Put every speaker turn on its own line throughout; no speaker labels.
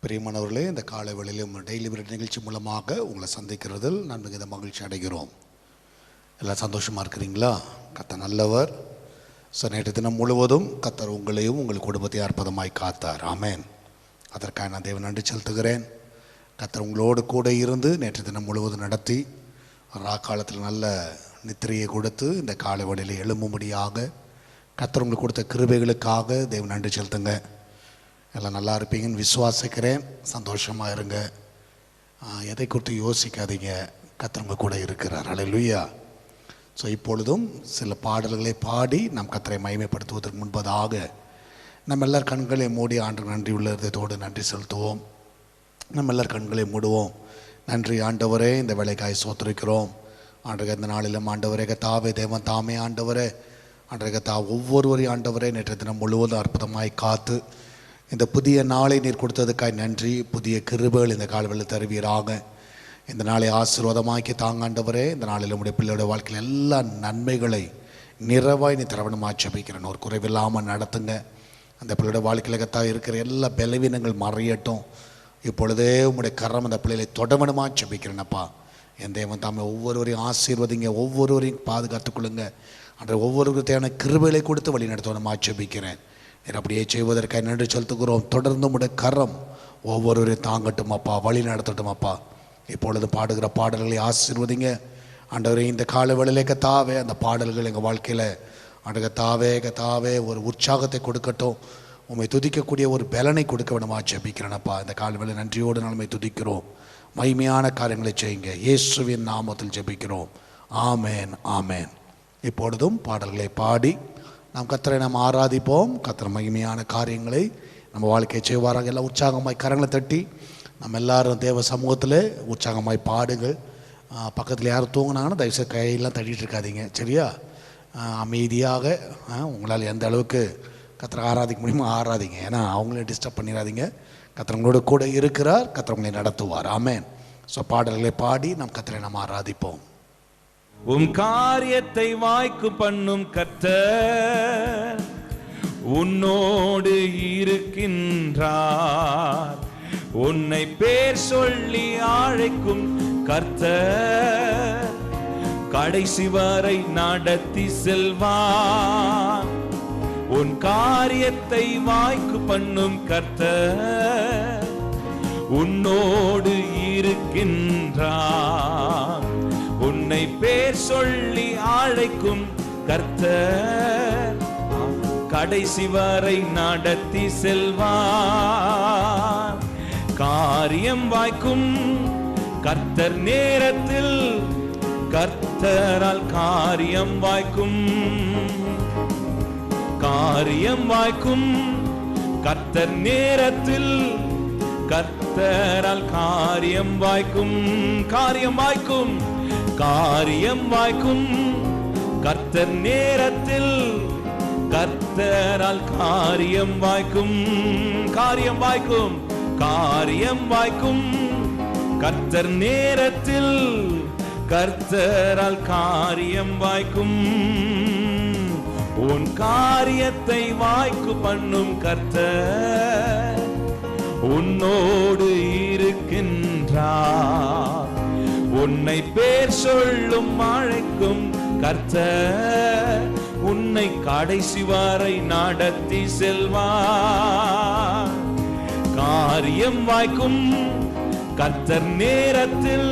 பிரியமானவர்களே, இந்த காலை வேளையிலும் டெய்லி பிரெட் நிகழ்ச்சி மூலமாக உங்களை சந்திக்கிறதில் நான் மிகுந்த மகிழ்ச்சி அடைகிறோம். எல்லாம் சந்தோஷமாக இருக்கிறீங்களா? கர்த்தர் நல்லவர். நேற்று தினம் முழுவதும் கர்த்தர் உங்களையும் உங்கள் குடும்பத்தையும் அற்புதமாய் காத்தார். ஆமேன். அதற்காக நான் தேவன் நன்றி செலுத்துகிறேன். கர்த்தர் உங்களோடு கூட இருந்து நேற்று தினம் முழுவதும் நடத்தி காலத்தில் நல்ல நித்திரையை கொடுத்து இந்த காலை வேளையில் எழும்பும்படியாக கர்த்தர் உங்களுக்கு கொடுத்த கிருபைகளுக்காக தேவன் நன்றி செலுத்துங்க. எல்லாம் நல்லா இருப்பீங்கன்னு விசுவாசிக்கிறேன். சந்தோஷமாக இருங்க. எதை குறித்து யோசிக்காதீங்க. கர்த்தர் உங்க கூட இருக்கிறார். அல்லேலூயா. இப்பொழுதும் சில பாடல்களை பாடி நம் கர்த்தரை மகிமைப்படுத்துவதற்கு முன்பதாக நம்ம எல்லார் கண்களை மூடி ஆண்டு நன்றி உள்ள இதயத்தோடு நன்றி செலுத்துவோம். நம்ம எல்லார் கண்களை மூடுவோம். நன்றி ஆண்டவரே, இந்த வேலைக்காய் சோத்திருக்கிறோம். ஆண்டவரே, இந்த நாளிலும் ஆண்டவரே கர்த்தாவே தேவன் தாமே ஆண்டவரே ஆண்டவரே கர்த்தா ஒவ்வொருவரையும் ஆண்டவரே நேற்று தினம் முழுவதும் அற்புதமாய் காத்து இந்த புதிய நாளை நீர் கொடுத்ததுக்காய் நன்றி. புதிய கிருபைகள் இந்த காலவெளியில் தருவீராக. இந்த நாளை ஆசீர்வாதமாக்கி தாங்காண்டவரே. இந்த நாளில் நம்முடைய பிள்ளையோட வாழ்க்கையில் எல்லா நன்மைகளை நிறைவாய் நீ தரவணுமா ஜெபிக்கிறேன். ஒரு குறைவில்லாமல் நடத்துங்க. அந்த பிள்ளையோட வாழ்க்கையில் கத்தா இருக்கிற எல்லா பலவீனங்கள் மறையட்டும். இப்பொழுதே உங்களுடைய கரம் அந்த பிள்ளைகளை தொடவணுமா ஜெபிக்கிறேனப்பா. என் தேவன் தாமே ஒவ்வொருவரையும் ஆசீர்வதிங்க, ஒவ்வொருவரையும் பாதுகாத்துக்கொள்ளுங்க. அன்ற ஒவ்வொருவருக்கு தேவையான கிருபைகளை கொடுத்து வழி நடத்தணுமா ஜெபிக்கிறேன். அப்படியே செய்வதற்காக நன்றி செலுத்துகிறோம். தொடர்ந்து உடைய கரம் ஒவ்வொருவரையும் தாங்கட்டும் அப்பா, வழி நடத்தட்டும் அப்பா. இப்பொழுது பாடுகிற பாடல்களை ஆசீர்வதிங்க ஆண்டவரே. இந்த கால வேளையிலே கத்தாவே அந்த பாடல்கள் எங்கள் வாழ்க்கையில் ஆண்டு கத்தாவே ஒரு உற்சாகத்தை கொடுக்கட்டும். உண்மை துதிக்கக்கூடிய ஒரு பலனை கொடுக்க வேணுமா ஜெபிக்கிறேனப்பா. இந்த கால வேளை நன்றியோடு நாளுமே துதிக்கிறோம். மகிமையான காரியங்களை செய்யுங்க. இயேசுவின் நாமத்தில் ஜெபிக்கிறோம். ஆமேன், ஆமேன். இப்பொழுதும் பாடல்களை பாடி நாம் கர்த்தரை நாம் ஆராதிப்போம். கர்த்தர் மகிமையான காரியங்களை நம்ம வாழ்க்கையை செய்வாராங்க. எல்லாம் உற்சாகமாய் கரங்களை தட்டி நம்ம எல்லாரும் தேவ சமூகத்தில் உற்சாகமாய் பாடுங்கள். பக்கத்தில் யாரும் தூங்கினாங்கன்னா தயவுசெய்து கையெல்லாம் தட்டிகிட்டு இருக்காதீங்க, சரியா? அமைதியாக உங்களால் எந்த அளவுக்கு கர்த்தரை ஆராதிக்க முடியுமோ ஆராதிங்க. ஏன்னா அவங்களே டிஸ்டர்ப் பண்ணிடாதீங்க. கர்த்தர் உங்களோட கூட இருக்கிறார். கர்த்தர் உங்களை நடத்துவார். ஆமேன். பாடல்களை பாடி நாம் கர்த்தரை நாம் ஆராதிப்போம்.
உம் காரியத்தை வாய்க்கு பண்ணும் கர்த்தர் உன்னோடு இருக்கின்றார். உன்னை பேர் சொல்லி அழைக்கும் கர்த்தர் கடைசி வரை நடத்தி செல்வார். உன் காரியத்தை வாய்க்கு பண்ணும் கர்த்தர் உன்னோடு இருக்கின்றார். உன்னை பேர் சொல்லி அழைக்கும் கர்த்தர் கடைசி வரை நடத்தி செல்வார். காரியம் வாய்க்கும் கர்த்தர் நேரத்தில் கர்த்தரால் காரியம் வாய்க்கும். காரியம் வாய்க்கும் கர்த்தர் நேரத்தில் கர்த்தரால் காரியம் வாய்க்கும். காரியம் வாய்க்கும், காரியம் வாய்க்கும் கர்த்தர் நேரத்தில் கர்த்தரால் காரியம் வாய்க்கும். காரியம் வாய்க்கும், காரியம் வாய்க்கும் கர்த்தர் நேரத்தில் கர்த்தரால் காரியம் வாய்க்கும். உன் காரியத்தை வாய்க்கு பண்ணும் கர்த்தர் உன்னோடு இருக்கின்றார். உன்னை பேர் சொல்லும் அழைக்கும் கர்த்தர் உன்னை கடைசி வரை நடத்தி செல்வார். காரியம் வாய்க்கும் கர்த்தர் நேரத்தில்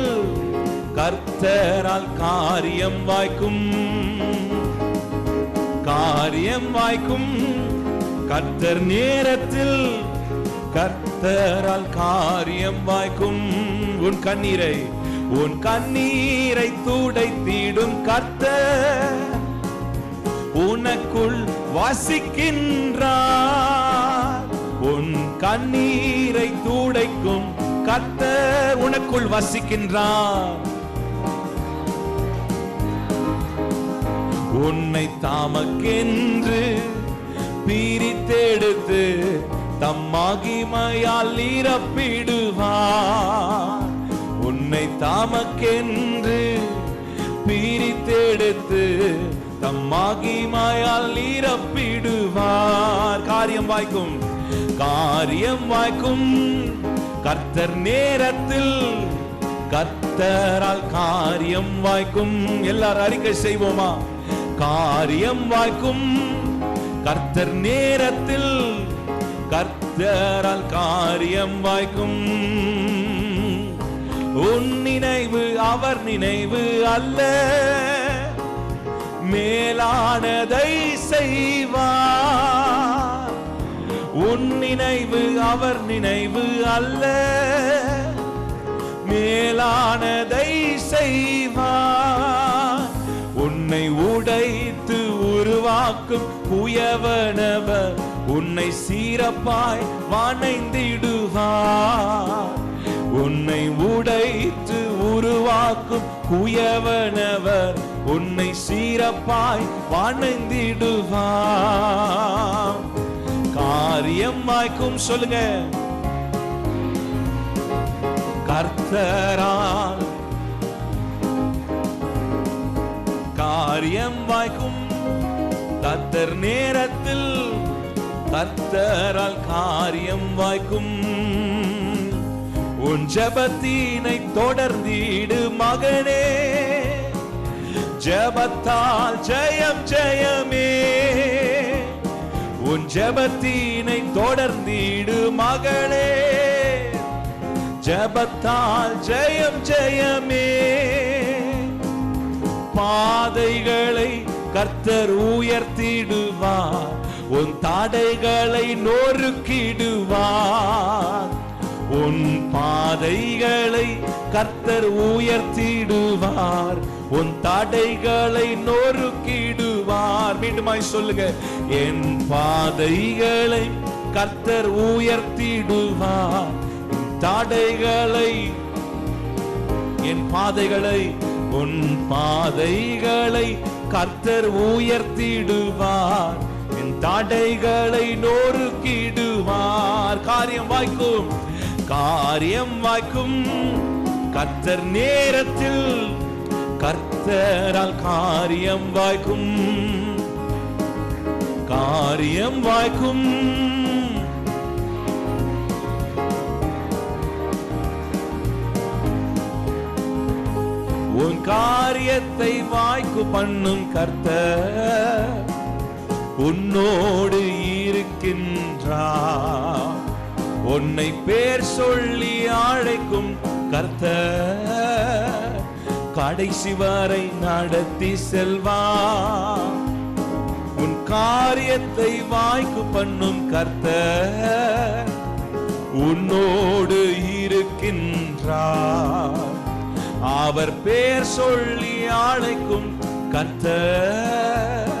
கர்த்தரால் காரியம் வாய்க்கும். காரியம் வாய்க்கும் கர்த்தர் நேரத்தில் கர்த்தரால் காரியம் வாய்க்கும். உன் கண்ணீரை துடைத்திடும் கர்த்தர் உனக்குள் வசிக்கின்றார். உன் கண்ணீரை துடைக்கும் கர்த்தர் உனக்குள் வசிக்கின்றார். உன்னை தாமக்கென்று பிரித்தெடுத்து தம் மகிமையால் நிரப்பிடுவார். உன்னை தாமக்கென்று பிரித்தெடுத்து தம் மகிமையால் நிரப்பிடுவார். காரியம் வாய்க்கும், காரியம் வாய்க்கும் கர்த்தர் நேரத்தில் கர்த்தரால் காரியம் வாய்க்கும். எல்லாரும் அறிக்கை செய்வோமா? காரியம் வாய்க்கும். கர்த்தர் நேரத்தில் கர்த்தரால் காரியம் வாய்க்கும். உன் நினைவு அவர் நினைவு அல்ல, மேலானதை செய்வார். உன் நினைவு அவர் நினைவு அல்ல, மேலானதை செய்வார். உன்னை உடைத்து உருவாக்கும் குயவனவர் உன்னை சீரப்பாய் வணைந்திடுவார். உன்னை உடைத்து உருவாக்கும் குயவனவர் உன்னை சீரப்பாய் வணைந்திடுவார். காரியம் வாய்க்கும். சொல்லுங்க. கர்த்தரால் காரியம் வாய்க்கும். கர்த்தர் நேரத்தில் கர்த்தரால் காரியம் வாய்க்கும். உன் ஜெபத்தினை தொடர்ந்திடு மகனே, ஜெபத்தால் ஜெயம் ஜெயமே. உன் ஜெபத்தினை தொடர்ந்திடு மகளே, ஜெபத்தால் ஜெயம் ஜெயமே. பாதைகளை கர்த்தர் உயர்த்திடுவார், உன் தடைகளை நொறுக்கிடுவார். உன் பாதைகளை கர்த்தர் உயர்த்திடுவார், உன் தடைகளை நொறுக்கிடுவார். மீண்டுமாய் சொல்லுங்க. என் பாதைகளை கர்த்தர் உயர்த்திடுவார், தடைகளை என் பாதைகளை உன் பாதைகளை கர்த்தர் உயர்த்திடுவார், என் தடைகளை நொறுக்கிடுவார். காரியம் வாய்க்கும். காரியம் வாய்க்கும். கர்த்தர் நேரத்தில் கர்த்தரால் காரியம் வாய்க்கும். காரியம் வாய்க்கும். உன் காரியத்தை வாய்க்கு பண்ணும் கர்த்தர் உன்னோடு இருக்கின்றார். உன்னை பேர் சொல்லி அழைக்கும் கர்த்தர் கடைசி வரை நடத்தி செல்வார். உன் காரியத்தை வாய்க்கு பண்ணும் கர்த்தர் உன்னோடு இருக்கின்றார். அவர் பேர் சொல்லி அழைக்கும் கர்த்தர்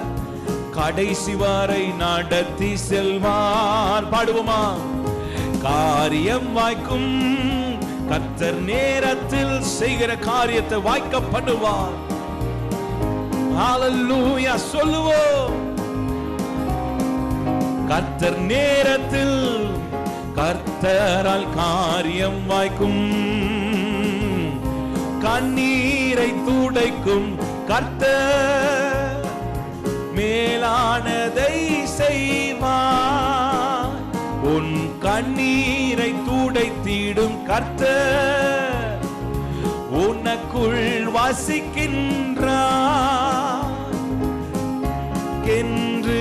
கடைசி வரை நடத்தி செல்வார். பாடுவோமா? காரியம் வாய்க்கும். கர்த்தர் நேரத்தில் செய்கிற காரியத்தை வாய்க்க பண்ணுவார். ஹல்லேலூயா சொல்லுவோம். கர்த்தர் நேரத்தில் கர்த்தரால் காரியம் வாய்க்கும். கண்ணீரை துடைக்கும் கர்த்தர் மேலானதை செய்வார். உன் கண்ணீரை துடைத்திடும் கர்த்தர் உனக்குள் வசிக்கின்றார் என்று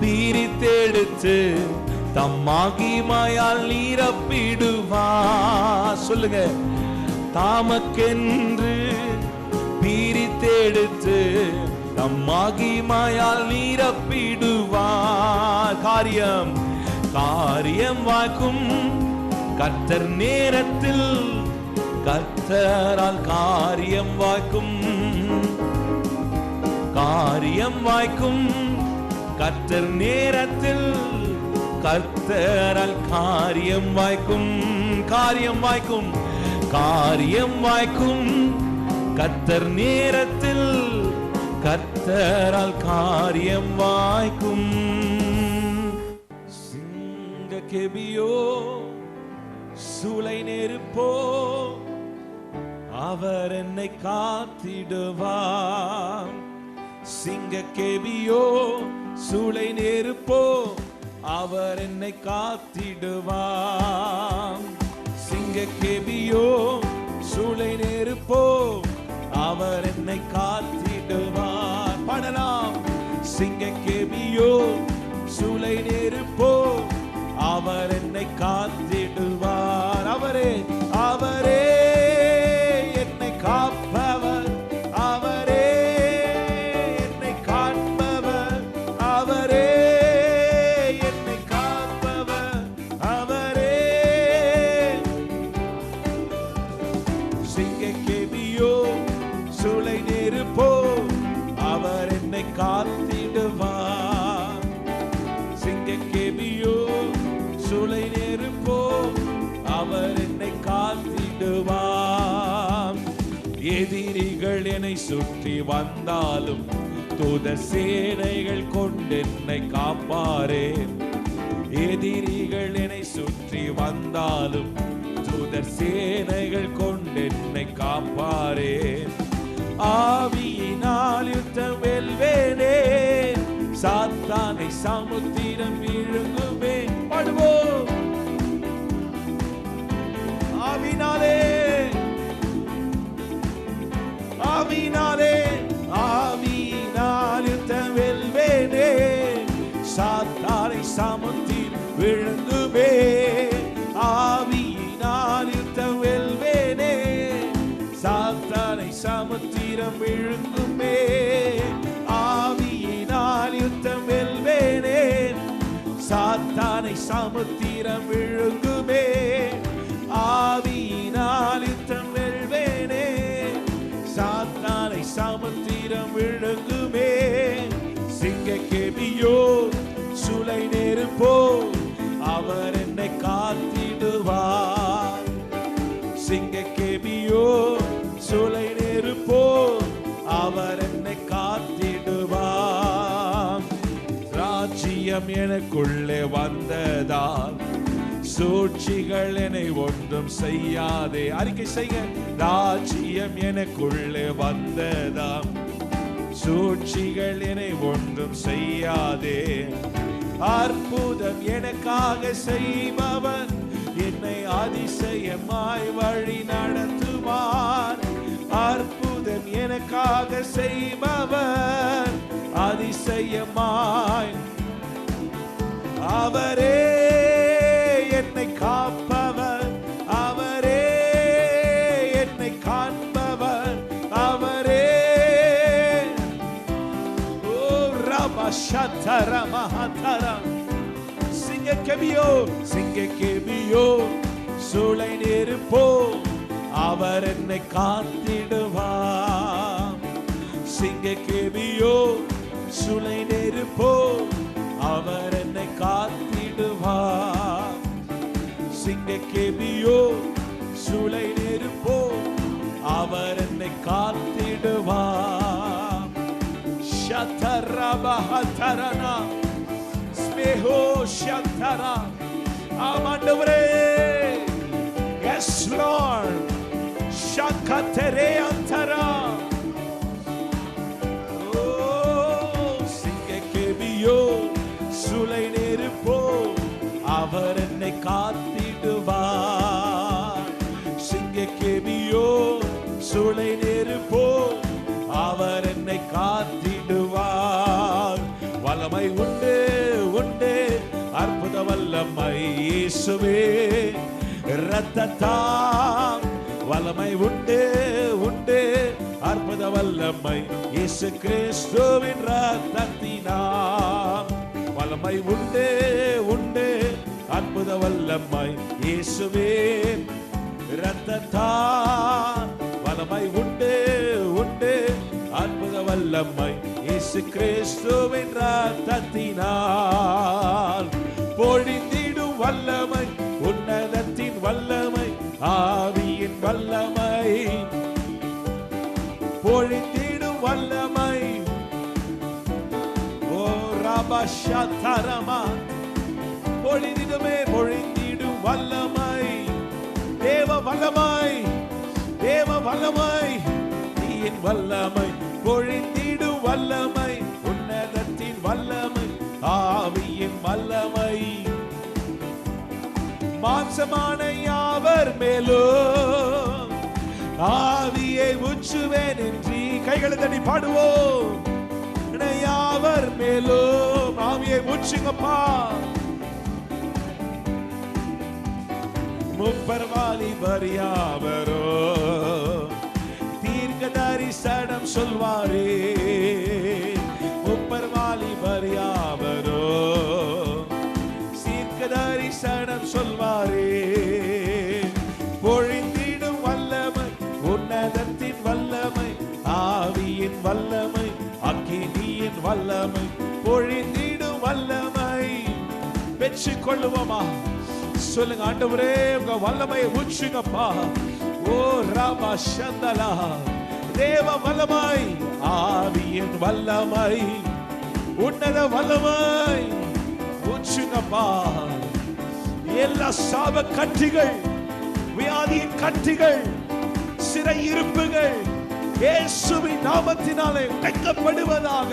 பிரித்தெடுத்து தம் மகிமையால் நிரப்பிடுவார். சொல்லுங்க. தாமக்கென்று பிரித்தெடுத்து தம் மகிமையால் நிரப்பிடுவார். காரியம் காரியம் வாய்க்கும். கர்த்தர் நேரத்தில் கர்த்தரால் காரியம் வாய்க்கும். காரியம் வாய்க்கும். கர்த்தர் நேரத்தில் கர்த்தரால் காரியம் வாய்க்கும். காரியம் வாய்க்கும். காரியம் வாய்க்கும். கர்த்தர் நேரத்தில் கர்த்தரால் காரியம் வாய்க்கும். சிங்க கெபியோ சூளை நெருப்போ அவர் என்னை காத்திடுவார். சிங்க கெபியோ சூளை நெருப்போ அவர் என்னை காத்திடுவார். சிங்கக்கேபியோ சூளை நெருப்போ அவர் என்னை காத்திடுவார். பாடலாம். சிங்கக்கேபியோ சூளை நெருப்போ அவர் என்னை காத்திடுவார். அவரே அவரே என்னை காப்பவர், அவரே என்னை காண்பவர், அவரே என்னை காப்பவர், அவரே. சிங்கக்கேபியோ சூளை நெருப்போ அவர் என்னை காத்திடுவார். சிங்கக்கேபியோ சூளை நெருப்போ அவர் என்னை காத்திடுவார். எதிரிகள் என்னை சுற்றி வந்தாலும் தூதர் சேனைகள் கொண்டு என்னை காப்பாரே. எதிரிகள் என்னை சுற்றி வந்தாலும் தூதர் சேனைகள் கொண்டு என்னை காப்பாரே. ஆவியினால் யுத்தம் வெல்வேனே, சாத்தானை சமுத்திரம் விழுங்குமே. பாடுவோம். ஆவினாலே ஆவினாலே ஆவியினால் யுத்தம் வெல்வேனே, சாத்தானை சமுத்திரம் விழுங்குமே. ஆவியினால் யுத்தம் வெல்வேனே, சாத்தானை சமுத்திரம் விழுங்குமே. ஆவியினால் யுத்தம் வெல்வேனே, சாத்தானை சமுத்திரம் விழுங்குமே. ஆவியினால் யுத்தம் வெல்வேனே, சாத்தானை சமுத்திரம் விழுங்குமே. சிங்கக்கேபியோ சூளை நெருப்போ அவர் என்னை காத்திடுவார். சிங்கக்கேபியோ சூளை நெருப்போ அவர் என்னை காத்திடுவார். ராஜ்யம் எனக்குள்ளே வந்ததால் சூழ்ச்சிகள் என்னை ஒன்றும் செய்யாதே. அறிக்கை செய்ய. ராஜ்யம் எனக்குள்ளே வந்ததால் சூழ்ச்சிகள் என்னை ஒன்றும் செய்யாதே. அற்புதம் எனக்காக செய்பவர் என்னை அதிசயமாய் வழி நடத்துவார். அற்புதம் எனக்காக செய்பவர் அதிசயமாய், அவரே என்னை காப்பவர், அவரே என்னை காண்பவர், அவரே. ஓ ரபஷதர மஹதர. சிங்கக்கேபியோ சிங்கக்கேபியோ சூளை நெருப்போ அவர் என்னை காத்திடுவார். சிங்கக்கேபியோ சூளை நெருப்போ அவர் என்னை காத்திடுவார். சிங்கக்கேபியோ சூளை நெருப்போ அவர் என்னை காத்திடுவார். ஷதரபஹதரனா ஸ்மேஹோ ஷதரா. ஆமாண்டவரே. S Lord. ஷகதரே அந்தரா. ஓ சிங்கக்கேபியோ சூளை நெருப்போ அவர் என்னை காத்திடுவார். சிங்கக்கேபியோ சூளை நெருப்போ அவர் என்னை காத்திடுவார். வல்லமை உண்டு உண்டு, அற்புத வல்லமை இயேசுவே இரத்தத்தால். வல்லமை உண்டு உண்டு, அற்புத வல்லமை இயேசு கிறிஸ்துவின் இரத்தத்தினால். வல்லமை உண்டு உண்டு, அற்புத வல்லமை இயேசுவே இரத்தத்தால். வல்லமை உண்டு உண்டு, அற்புத வல்லமை இயேசு கிறிஸ்துவின் இரத்தத்தினால். பொழிந்திடும் வல்லமை, உன்னதத்தின் வல்லமை, ஆவியின் வல்லமை. பொழிந்திடும் வல்லமை. ஓ ரபஷதரமா. பொழிந்திடுமே பொழிந்திடும் வல்லமை. தேவ வல்லமை, தேவ வல்லமை, நீயின் வல்லமை. பொழிந்திடும் வல்லமை, உன்னதத்தின் வல்லமை, ஆவியின் வல்லமை. மாம்சமான யாவர் மேலும் ஆவியை ஊற்றுவேன் என்று கைகளை தட்டி பாடுவோம். யாவர் மேலும் ஆவியை ஊற்றுங்கப்பா. முப்பர் வாலிபர் யாவரோ தீர்க்க தரிசனம் சொல்வாரே. முப்பர் வாலிபர் யாவரோ தீர்க்க தரிசனம் சொல்வாரே. பொழிந்திடும் வல்லமை உன்னதத்தின் வல்லமை ஆவியின் வல்லமை அக்கினியின் வல்லமை பொழிந்திடும் வல்லமை பெற்றுக் கொள்ளுவோமா? சொல்லுங்க, ஆண்டவரே உங்க வல்லமையை ஊற்றுங்கப்பா. ஓ ராமா சந்தலா தேவ வல்லமை ஆவியின் வல்லமை உன்னத வல்லமை ஊற்றுங்கப்பா. எல்லா சாப கட்டிகள் வியாதியின் கட்டிகள் சிறை இருப்புகள் இயேசுவின் நாமத்தினாலே உடைக்கப்படுவதாக.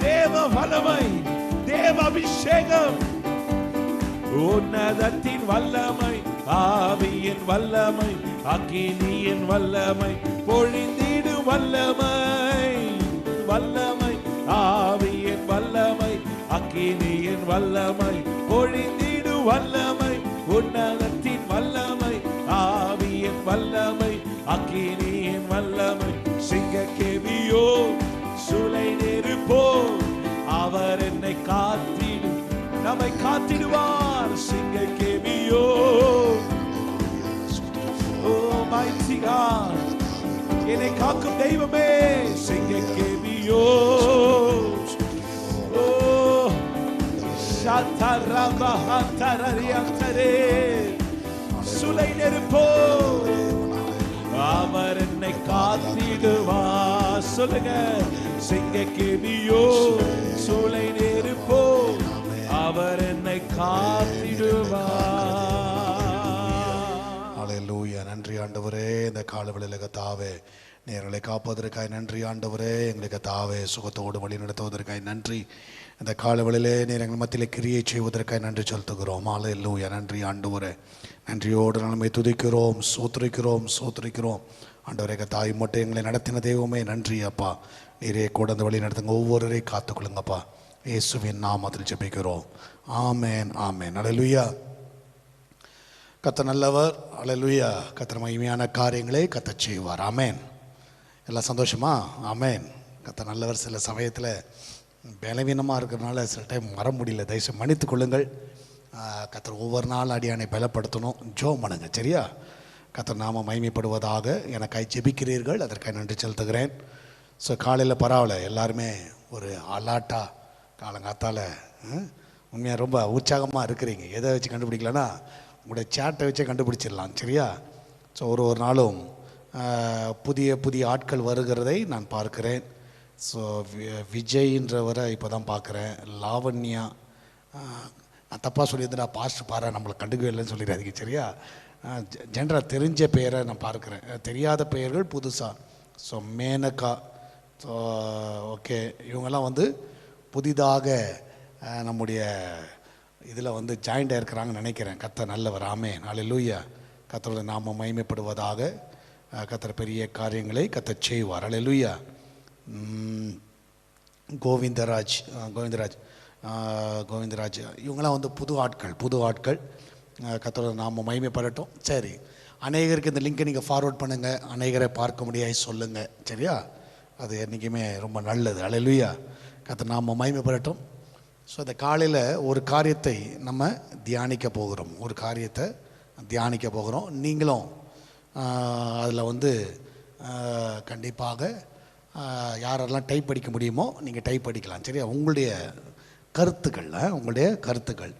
தேவ வல்லமை தேவ அபிஷேகம் உன்னதத்தின் வல்லமை ஆவியின் வல்லமை அக்கினியின் வல்லமை பொழிந்திடும் வல்லமை. வல்லமை ஆவியின் வல்லமை அக்கினியின் வல்லமை பொழிந்திடும் வல்லமை. உன்னதத்தின் வல்லமை ஆவியின் வல்லமை அக்கினியின் வல்லமை. சிங்க கேவியோ சுளை நெருப்போ அவர் என்னை காத்திடும் நம்மை காத்திடுவார். சிங்க கேவியோ ஓ mighty God என்னை காக்கும் தெய்வமே. சிங்க கேவியோ ஓ ஷாத்தரபா ஹத்தரரியந்தரே சுளை நெருப்போ அவர் என்னை காத்திடுவார். சொல்லுங்க, சிங்க கேவியோ சுளை நெருப்போ அவர் என்னை காத்திடுவார்.
ஹல்லேலூயா. நன்றி ஆண்டவரே, இந்த காலவெளியில் கர்த்தாவே நேர்களை காப்பதற்காய் நன்றி ஆண்டவரே. எங்களுக்கு கர்த்தாவே சுகத்தோடு வழி நடத்துவதற்காய் நன்றி. இந்த காலவெளியிலே நீர் எங்கள் மத்தியில் கிரியை செய்வதற்காய் நன்றி செலுத்துகிறோம். ஹல்லேலூயா. நன்றி ஆண்டவரே. நன்றியோடு நம்மை துதிக்கிறோம், சோத்திரிக்கிறோம் ஆண்டவரே. கர்த்தாவே மட்டும் எங்களை நடத்தின தெய்வமே நன்றி அப்பா. நீரே கூட அந்த வழி நடத்துங்க, ஒவ்வொருவரையும் காத்துக்கொள்ளுங்கப்பா. இயேசுவின் நாமத்தில் ஜெபிக்கிறோம். ஆமென் ஆமென். ஹல்லேலூயா. கர்த்தர் நல்லவர். ஹல்லேலூயா. கர்த்தர் மகிமையான காரியங்களை கர்த்தர் செய்வார். ஆமென். எல்லாம் சந்தோஷமா? ஆமென். கர்த்தர் நல்லவர். சில சமயத்தில் பலவீனமாக இருக்கிறதுனால சில டைம் வர முடியல, தயவுசெய்து மன்னித்துக் கொள்ளுங்கள். கர்த்தர் ஒவ்வொரு நாள் அடியானை பலப்படுத்தணும். ஜெபம் பண்ணுங்க, சரியா? கர்த்தர் நாம மகிமைப்படுவதாக. எனக்காய் ஜெபிக்கிறீர்கள், அதற்காக நன்றி செலுத்துகிறேன். ஸோ காலையில் பரவாயில்ல, எல்லாருமே ஒரு அலாட்டா காலங்காத்தால் உண்மையாக ரொம்ப உற்சாகமாக இருக்கிறீங்க. எதை வச்சு கண்டுபிடிக்கலன்னா உங்களுடைய சேட்டை வச்சே கண்டுபிடிச்சிடலாம், சரியா? ஸோ ஒரு நாளும் புதிய புதிய ஆட்கள் வருகிறதை நான் பார்க்கிறேன். ஸோ விஜய்ன்றவரை இப்போ தான் பார்க்குறேன். லாவண்யா, நான் தப்பாக சொல்லியிருந்தேன், நான் பாஸ்ட் பாரு நம்மளை கண்டுக்கவே இல்லைன்னு சொல்லிடாதீங்க, சரியா? ஜென்ரலாக தெரிஞ்ச பெயரை நான் பார்க்குறேன், தெரியாத பெயர்கள் புதுசாக. ஸோ மேனகா, ஸோ ஓகே, இவங்கெல்லாம் வந்து புதிதாக நம்முடைய இதில் வந்து ஜாயிண்ட் ஆகிருக்கிறாங்கன்னு நினைக்கிறேன். கர்த்தர் நல்லவர். ஆமென். ஹல்லேலூயா. கர்த்தரோட நாம மகிமைப்படுவதாக. கர்த்தர் பெரிய காரியங்களை கர்த்தர் செய்வார். ஹல்லேலூயா. கோவிந்தராஜ் இவங்கெல்லாம் வந்து புது ஆட்கள். கர்த்தரோட நாம மகிமைப்படட்டும். சரி, அநேகருக்கு இந்த லிங்கை நீங்கள் ஃபார்வர்ட் பண்ணுங்கள், அநேகரை பார்க்க முடியாது சொல்லுங்கள், சரியா? அது என்றைக்குமே ரொம்ப நல்லது. ஹல்லேலூயா. கர்த்தர் நாம மகிமைப்படட்டும். ஸோ இந்த காலையில் ஒரு காரியத்தை நம்ம தியானிக்க போகிறோம். நீங்களும் அதில் வந்து கண்டிப்பாக யாரெல்லாம் டைப் படிக்க முடியுமோ நீங்கள் டைப் படிக்கலாம், சரியா? உங்களுடைய கருத்துக்கள்.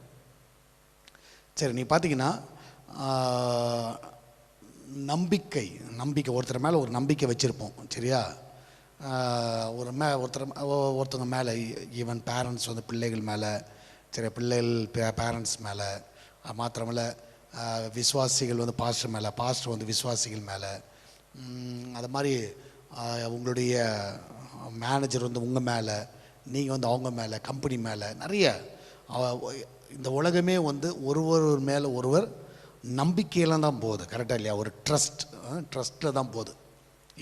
சரி, நீ பார்த்தீங்கன்னா நம்பிக்கை ஒருத்தர் மேலே ஒரு நம்பிக்கை வச்சுருப்போம், சரியா? ஒருத்தவங்க மேலே, ஈவன் பேரண்ட்ஸ் வந்து பிள்ளைகள் மேலே, சரி, பிள்ளைகள் பேரண்ட்ஸ் மேலே, மாத்திரமில்ல விசுவாசிகள் வந்து பாஸ்டர் மேலே, பாஸ்டர் வந்து விசுவாசிகள் மேலே, அது மாதிரி உங்களுடைய மேனேஜர் வந்து உங்கள் மேலே, நீங்கள் வந்து அவங்க மேலே, கம்பெனி மேலே, நிறைய இந்த உலகமே வந்து ஒருவர் மேலே ஒருவர் நம்பிக்கையில் தான் போகுது. கரெக்டாக இல்லையா? ஒரு ட்ரஸ்ட்டில் தான் போகுது.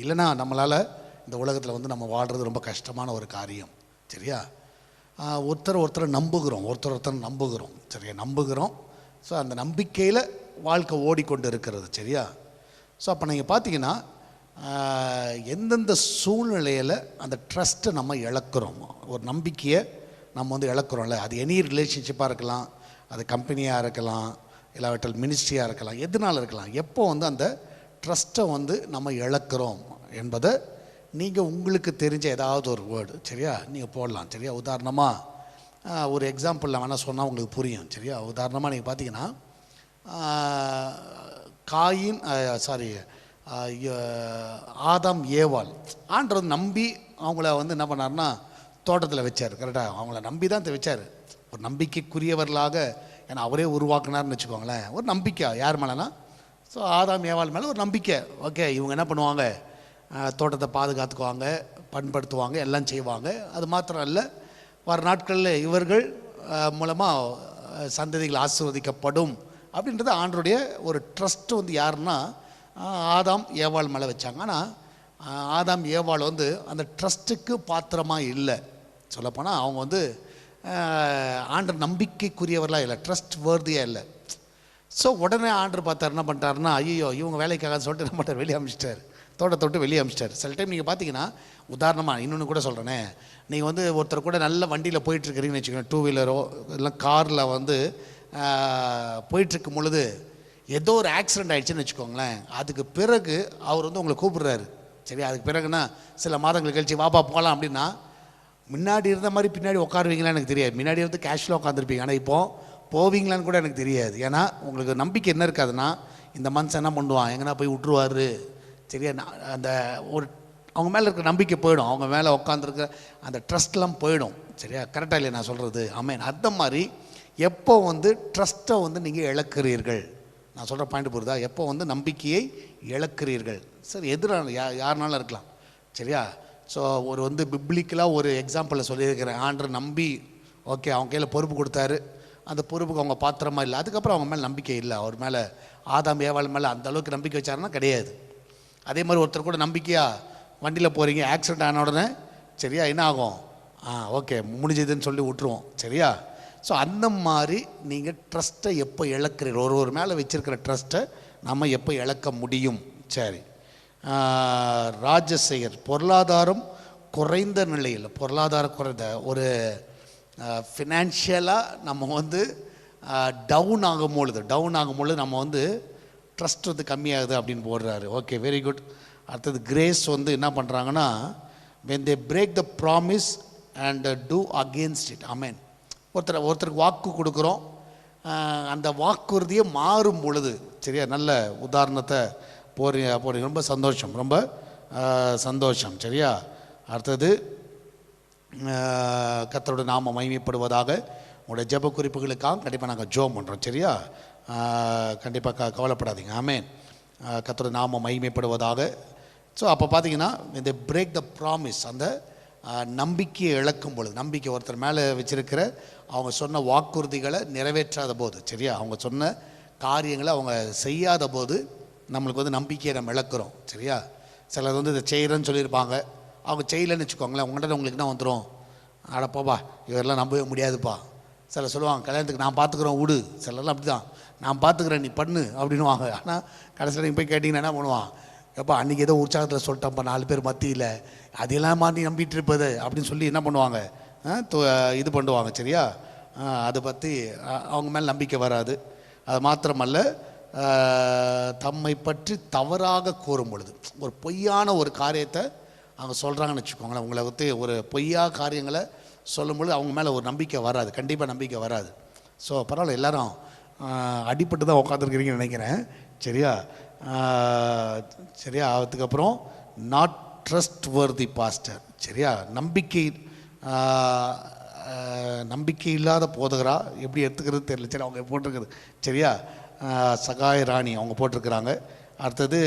இல்லைன்னா நம்மளால் இந்த உலகத்தில் வந்து நம்ம வாழ்கிறது ரொம்ப கஷ்டமான ஒரு காரியம். சரியா? ஒருத்தரை நம்புகிறோம். சரியா? நம்புகிறோம். ஸோ அந்த நம்பிக்கையில் வாழ்க்கை ஓடிக்கொண்டு இருக்கிறது. சரியா? ஸோ அப்போ நீங்கள் பார்த்தீங்கன்னா எந்தெந்த சூழ்நிலையில் அந்த ட்ரஸ்ட்டை நம்ம இழக்கிறோம், ஒரு நம்பிக்கையை நம்ம வந்து இழக்கிறோம்ல. அது எனி ரிலேஷன்ஷிப்பாக இருக்கலாம், அது கம்பெனியாக இருக்கலாம், இல்லாவிட்டால் மினிஸ்ட்ரியாக இருக்கலாம், எதுனாலும் இருக்கலாம். எப்போ வந்து அந்த ட்ரஸ்ட்டை வந்து நம்ம இழக்கிறோம் என்பதை நீங்கள் உங்களுக்கு தெரிஞ்ச ஏதாவது ஒரு வேர்டு, சரியா, நீங்கள் போடலாம். சரியா? உதாரணமாக ஒரு எக்ஸாம்பிளில் வேணால் சொன்னால் உங்களுக்கு புரியும். சரியா? உதாரணமாக நீங்கள் பார்த்தீங்கன்னா ஆதாம் ஏவாள் ஆண்டவர் நம்பி அவங்கள வந்து என்ன பண்ணார்னா தோட்டத்தில் வச்சார். கரெக்டாக? அவங்கள நம்பி தான் வச்சார். ஒரு நம்பிக்கைக்குரியவர்களாக, ஏன்னா அவரே உருவாக்குனார்னு வச்சுக்கோங்களேன். ஒரு நம்பிக்கை யார் மேலேனா, ஸோ ஆதாம் ஏவாள் மேலே ஒரு நம்பிக்கை. ஓகே, இவங்க என்ன பண்ணுவாங்க, தோட்டத்தை பாதுகாத்துக்குவாங்க, பண்படுத்துவாங்க, எல்லாம் செய்வாங்க. அது மாத்திரம் இல்லை, வர நாட்களில் இவர்கள் மூலமாக சந்ததிகள் ஆசீர்வதிக்கப்படும் அப்படின்றது ஆண்டருடைய ஒரு ட்ரஸ்ட்டு வந்து யாருன்னா ஆதாம் ஏவாள் மேலே வச்சாங்க. ஆனால் ஆதாம் ஏவாள் வந்து அந்த ட்ரஸ்ட்டுக்கு பாத்திரமாக இல்லை. சொல்லப்போனால் அவங்க வந்து ஆண்டர் நம்பிக்கைக்குரியவர்களாக இல்லை, ட்ரஸ்ட் வேர்தியாக இல்லை. ஸோ உடனே ஆண்டர் பார்த்தார், என்ன பண்ணிட்டாருன்னா, ஐயோ இவங்க வேலைக்காக சொல்லிட்டு என்ன பண்ணிட்டார், வெளியே அமிச்சிட்டார், தோட்டத்தை விட்டு வெளியே அமிச்சிட்டார். சில டைம் நீங்கள் பார்த்தீங்கன்னா, உதாரணமாக இன்னொன்று கூட சொல்கிறேனே, நீங்கள் வந்து ஒருத்தர் கூட நல்ல வண்டியில் போயிட்டுருக்கிறீங்கன்னு வச்சுக்கோங்க, டூ வீலரோ இல்லை காரில் வந்து போயிட்டுருக்கும் பொழுது ஏதோ ஒரு ஆக்சிடெண்ட் ஆகிடுச்சுன்னு வச்சுக்கோங்களேன். அதுக்கு பிறகு அவர் வந்து உங்களை கூப்பிடுறாரு. சரி, அதுக்கு பிறகுனா சில மாதங்கள் கழிச்சு வாப்பா போகலாம் அப்படின்னா, முன்னாடி இருந்த மாதிரி பின்னாடி உட்காருவீங்களான்னு எனக்கு தெரியாது. முன்னாடி வந்து கேஷுவலாக உட்காந்துருப்பீங்க. ஆனால் இப்போது போவீங்களான்னு கூட எனக்கு தெரியாது. ஏன்னா உங்களுக்கு நம்பிக்கை என்ன இருக்காதுன்னா, இந்த மனுஷன் என்ன பண்ணுவான், எங்கன்னா போய் விட்டுருவார். சரியா? அந்த ஒரு அவங்க மேலே இருக்கிற நம்பிக்கை போயிடும், அவங்க மேலே உட்காந்துருக்க அந்த ட்ரஸ்ட்லாம் போயிடும். சரியா? கரெக்டாக இல்லையா நான் சொல்கிறது? ஆமேன். அந்த மாதிரி எப்போ வந்து ட்ரஸ்ட்டை வந்து நீங்கள் இழக்கிறீர்கள், நான் சொல்கிற பாயிண்ட் புரியுதா? எப்போ வந்து நம்பிக்கையை இழக்கிறீர்கள். சரி, எதிரான யாருனாலும் இருக்கலாம். சரியா? ஸோ ஒரு வந்து பிப்ளிக்கலாக ஒரு எக்ஸாம்பிளில் சொல்லியிருக்கிறேன். ஆண்டர் நம்பி ஓகே அவங்க கையில் பொறுப்பு கொடுத்தாரு, அந்த பொறுப்புக்கு அவங்க பாத்திரமா இல்லை, அதுக்கப்புறம் அவங்க மேலே நம்பிக்கை இல்லை. அவர் மேலே ஆதாம் ஏவாள் மேலே அந்த அளவுக்கு நம்பிக்கை வச்சாருன்னா கிடையாது. அதே மாதிரி ஒருத்தர் கூட நம்பிக்கையாக வண்டியில் போகிறீங்க, ஆக்சிடெண்ட் ஆன உடனே சரியா என்ன ஆகும், ஓகே முடிஞ்சதுன்னு சொல்லி விட்டுருவோம். சரியா? ஸோ அந்த மாதிரி நீங்கள் ட்ரஸ்ட்டை எப்போ இழக்கிறீர்கள், ஒரு மேலே வச்சுருக்கிற ட்ரஸ்ட்டை நம்ம எப்போ இழக்க முடியும்? சரி, ராஜசேகர் பொருளாதாரம் குறைந்த நிலையில், பொருளாதாரம் குறைந்த ஒரு ஃபினான்ஷியலாக நம்ம வந்து டவுன் ஆகும்பொழுது நம்ம வந்து ட்ரஸ்ட் வந்து கம்மியாகுது அப்படின்னு போடுறாரு. Okay, very good. அடுத்தது கிரேஸ் வந்து என்ன பண்ணுறாங்கன்னா, when they break the promise and do against it. ஆமென். ஒருத்தருக்கு வாக்கு கொடுக்குறோம், அந்த வாக்குறுதியை மாறும் பொழுது. சரியா? நல்ல உதாரணத்தை போடுறீங்க, ரொம்ப சந்தோஷம். சரியா? அடுத்தது கர்த்தருடைய நாம மகிமைப்படுவதாக. உங்களுடைய ஜெப குறிப்புகளுக்காக கண்டிப்பாக நாங்கள் ஜெபம் பண்ணுறோம். சரியா? கண்டிப்பாக கவலைப்படாதீங்க. ஆமென். கர்த்தருடைய நாம மகிமைப்படுவதாக. ஸோ அப்போ பார்த்தீங்கன்னா, இந்த பிரேக் த ப்ராமிஸ், அந்த நம்பிக்கையை இழக்கும் பொழுது, நம்பிக்கை ஒருத்தர் மேலே வச்சிருக்கிற அவங்க சொன்ன வாக்குறுதிகளை நிறைவேற்றாத போது, சரியா, அவங்க சொன்ன காரியங்களை அவங்க செய்யாத போது நம்மளுக்கு வந்து நம்பிக்கையை நம்ம இழக்கிறோம். சரியா? சிலர் வந்து இதை செய்கிறேன்னு சொல்லியிருப்பாங்க, அவங்க செய்யலைன்னு வச்சுக்கோங்களேன், உங்கள்கிட்ட உங்களுக்கு என்ன வந்துடும், அடப்பாப்பா இவரெல்லாம் நம்பவே முடியாதுப்பா. சிலர் சொல்லுவாங்க, கல்யாணத்துக்கு நான் பார்த்துக்குறோம் விடு. சிலர்லாம் அப்படி தான், நான் பார்த்துக்குறேன் நீ பண்ணு அப்படின்னுவாங்க. ஆனால் கடைசியில் நீங்கள் போய் கேட்டிங்கன்னா என்ன பண்ணுவான், எப்போ அன்றைக்கி ஏதோ உற்சாகத்தில் சொல்லிட்டேன்ப்பா 4 பேர் மத்தியில், அதெல்லாம் மாற்றி நம்பிட்டு இருப்பது அப்படின்னு சொல்லி என்ன பண்ணுவாங்க, இது பண்ணுவாங்க. சரியா? அதை பற்றி அவங்க மேலே நம்பிக்கை வராது. அது மாத்திரமல்ல, தம்மை பற்றி தவறாக கூறும் பொழுது, ஒரு பொய்யான ஒரு காரியத்தை அவங்க சொல்கிறாங்கன்னு வச்சுக்கோங்களேன், உங்களை பற்றி ஒரு பொய்யா காரியங்களை சொல்லும்பொழுது அவங்க மேலே ஒரு நம்பிக்கை வராது, கண்டிப்பாக நம்பிக்கை வராது. ஸோ பரவாயில்ல, எல்லாரும் அடிப்பட்டு தான் உட்காந்துருக்கிறீங்கன்னு நினைக்கிறேன். சரியா? சரியா? அதுக்கப்புறம் நாட் ட்ரஸ்ட் வர்தி பாஸ்டர். சரியா? நம்பிக்கை இல்லாத போதகரா எப்படி எடுத்துக்கிறது தெரியல. சரி, அவங்க போட்டிருக்குது. சரியா? சகாய ராணி அவங்க போட்டிருக்கிறாங்க. அடுத்தது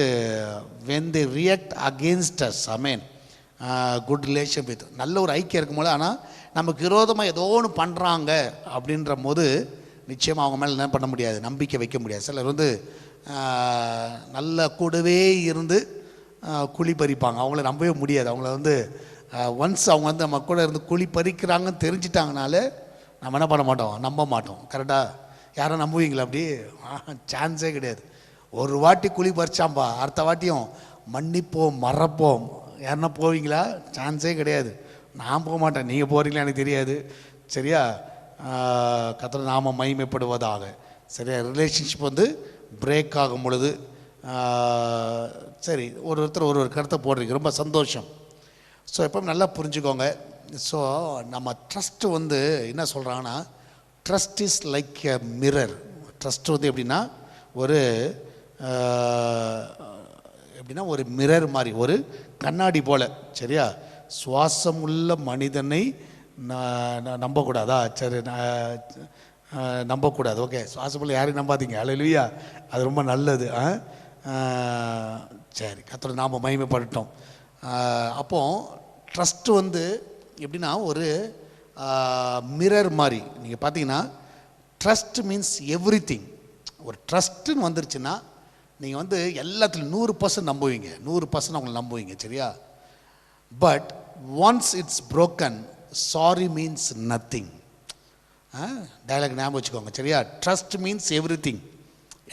when they react against us. Amen. Good relation with, நல்ல ஒரு ஐக்கியம் இருக்கும் போது, ஆனால் நமக்கு விரோதமாக ஏதோ ஒன்று பண்ணுறாங்க அப்படின்ற போது நிச்சயமாக அவங்க மேலே என்ன பண்ண முடியாது, நம்பிக்கை வைக்க முடியாது. சிலர் வந்து நல்ல கூடவே இருந்து குழி பறிப்பாங்க, அவங்கள நம்பவே முடியாது. அவங்கள வந்து ஒன்ஸ் அவங்க வந்து நம்ம கூட இருந்து குழி பறிக்கிறாங்கன்னு தெரிஞ்சிட்டாங்கனாலே நம்ம என்ன பண்ண மாட்டோம், நம்ப மாட்டோம். கரெக்டாக? யாரும் நம்புவீங்களா அப்படி? சான்ஸே கிடையாது. ஒரு வாட்டி குழி பறிச்சாம்பா, அடுத்த வாட்டியும் மன்னிப்போம் மறப்போம், யாருன்னா போவீங்களா? சான்ஸே கிடையாது. நான் போக மாட்டேன், நீங்கள் போகிறீங்களா எனக்கு தெரியாது. சரியா? கர்த்தர் நாம மகிமைப்படுவதாக. சரியா? ரிலேஷன்ஷிப் வந்து பிரேக் ஆகும் பொழுது சரி, ஒருத்தர் ஒரு கருத்தை போடுறீங்க, ரொம்ப சந்தோஷம். ஸோ எப்பவும் நல்லா புரிஞ்சுக்கோங்க. ஸோ நம்ம ட்ரஸ்ட்டு வந்து என்ன சொல்கிறாங்கன்னா, trust is like a mirror. Trust வந்து எப்படின்னா ஒரு மிரர் மாதிரி, ஒரு கண்ணாடி போல். சரியா? சுவாசம் உள்ள மனிதனை நம்பக்கூடாதா? சரி, நம்பக்கூடாது. ஓகே, சுவாசமுள்ள யாரையும் நம்பாதீங்க. அல்லேலூயா, அது ரொம்ப நல்லது. சரி, கர்த்தர் நாம மகிமைப்படட்டும். அப்போது ட்ரஸ்ட்டு வந்து எப்படின்னா ஒரு மிரர் மாதிரி. நீங்கள் பார்த்தீங்கன்னா ட்ரஸ்ட் மீன்ஸ் எவ்ரி திங். ஒரு ட்ரஸ்ட்டுன்னு வந்துருச்சுன்னா நீங்கள் வந்து எல்லாத்துலையும் 100% நம்புவீங்க, 100% அவங்களை நம்புவீங்க. சரியா? But once it's broken, sorry means nothing. Dialogue ஞாபகம் வச்சுக்கோங்க. சரியா? ட்ரஸ்ட் மீன்ஸ் எவ்ரி திங்,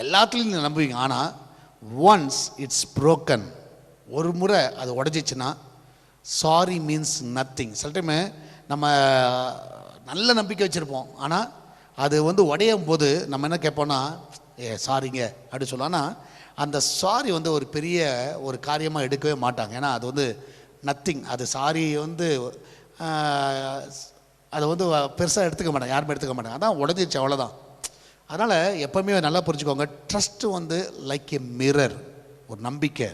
எல்லாத்துலேயும் நீங்கள் நம்புவீங்க. ஆனால் ஒன்ஸ் இட்ஸ் broken, ஒரு முறை அது உடஞ்சிச்சுன்னா சாரி மீன்ஸ் நத்திங். சில டைமு நம்ம நல்ல நம்பிக்கை வச்சுருப்போம், ஆனால் அது வந்து உடையும் போது நம்ம என்ன கேட்போன்னா, சாரிங்க அப்படி சொல்லலாம். ஆனால் அந்த சாரி வந்து ஒரு பெரிய ஒரு காரியமாக எடுக்கவே மாட்டாங்க. ஏன்னா அது வந்து நத்திங். அது சாரி வந்து அதை வந்து பெருசாக எடுத்துக்க மாட்டாங்க, யாருமே எடுத்துக்க மாட்டாங்க. அதான் உடஞ்சிச்சு, அவ்வளோதான். அதனால் எப்போவுமே நல்லா புரிஞ்சுக்கோங்க, ட்ரஸ்ட்டு வந்து லைக் எ மிரர், ஒரு நம்பிக்கை.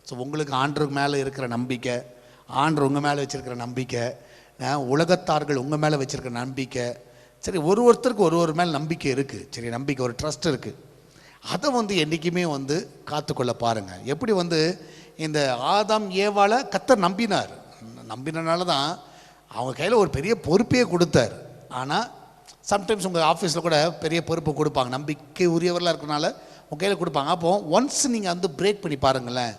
ஸோ உங்களுக்கு ஆண்டவர் மேலே இருக்கிற நம்பிக்கை, ஆண்டவர் உங்கள் மேலே வச்சுருக்கிற நம்பிக்கை, உலகத்தார்கள் உங்கள் மேலே வச்சுருக்கிற நம்பிக்கை. சரி, ஒருத்தருக்கு ஒரு மேலே நம்பிக்கை இருக்குது. சரி, நம்பிக்கை, ஒரு ட்ரஸ்ட் இருக்குது. அதை வந்து என்றைக்குமே வந்து காத்துக்கொள்ள பாருங்கள். எப்படி வந்து இந்த ஆதாம் ஏவாளை கர்த்தர் நம்பினால தான் அவங்க கையில் ஒரு பெரிய பொறுப்பையே கொடுத்தார். ஆனால் சம்டைம்ஸ் உங்கள் ஆஃபீஸில் கூட பெரிய பொறுப்பு கொடுப்பாங்க, நம்பிக்கை உரியவர்களாக இருக்கிறனால உங்கள் கையில் கொடுப்பாங்க. அப்போது ஒன்ஸ் நீங்கள் வந்து பிரேக் பண்ணி பாருங்களேன்,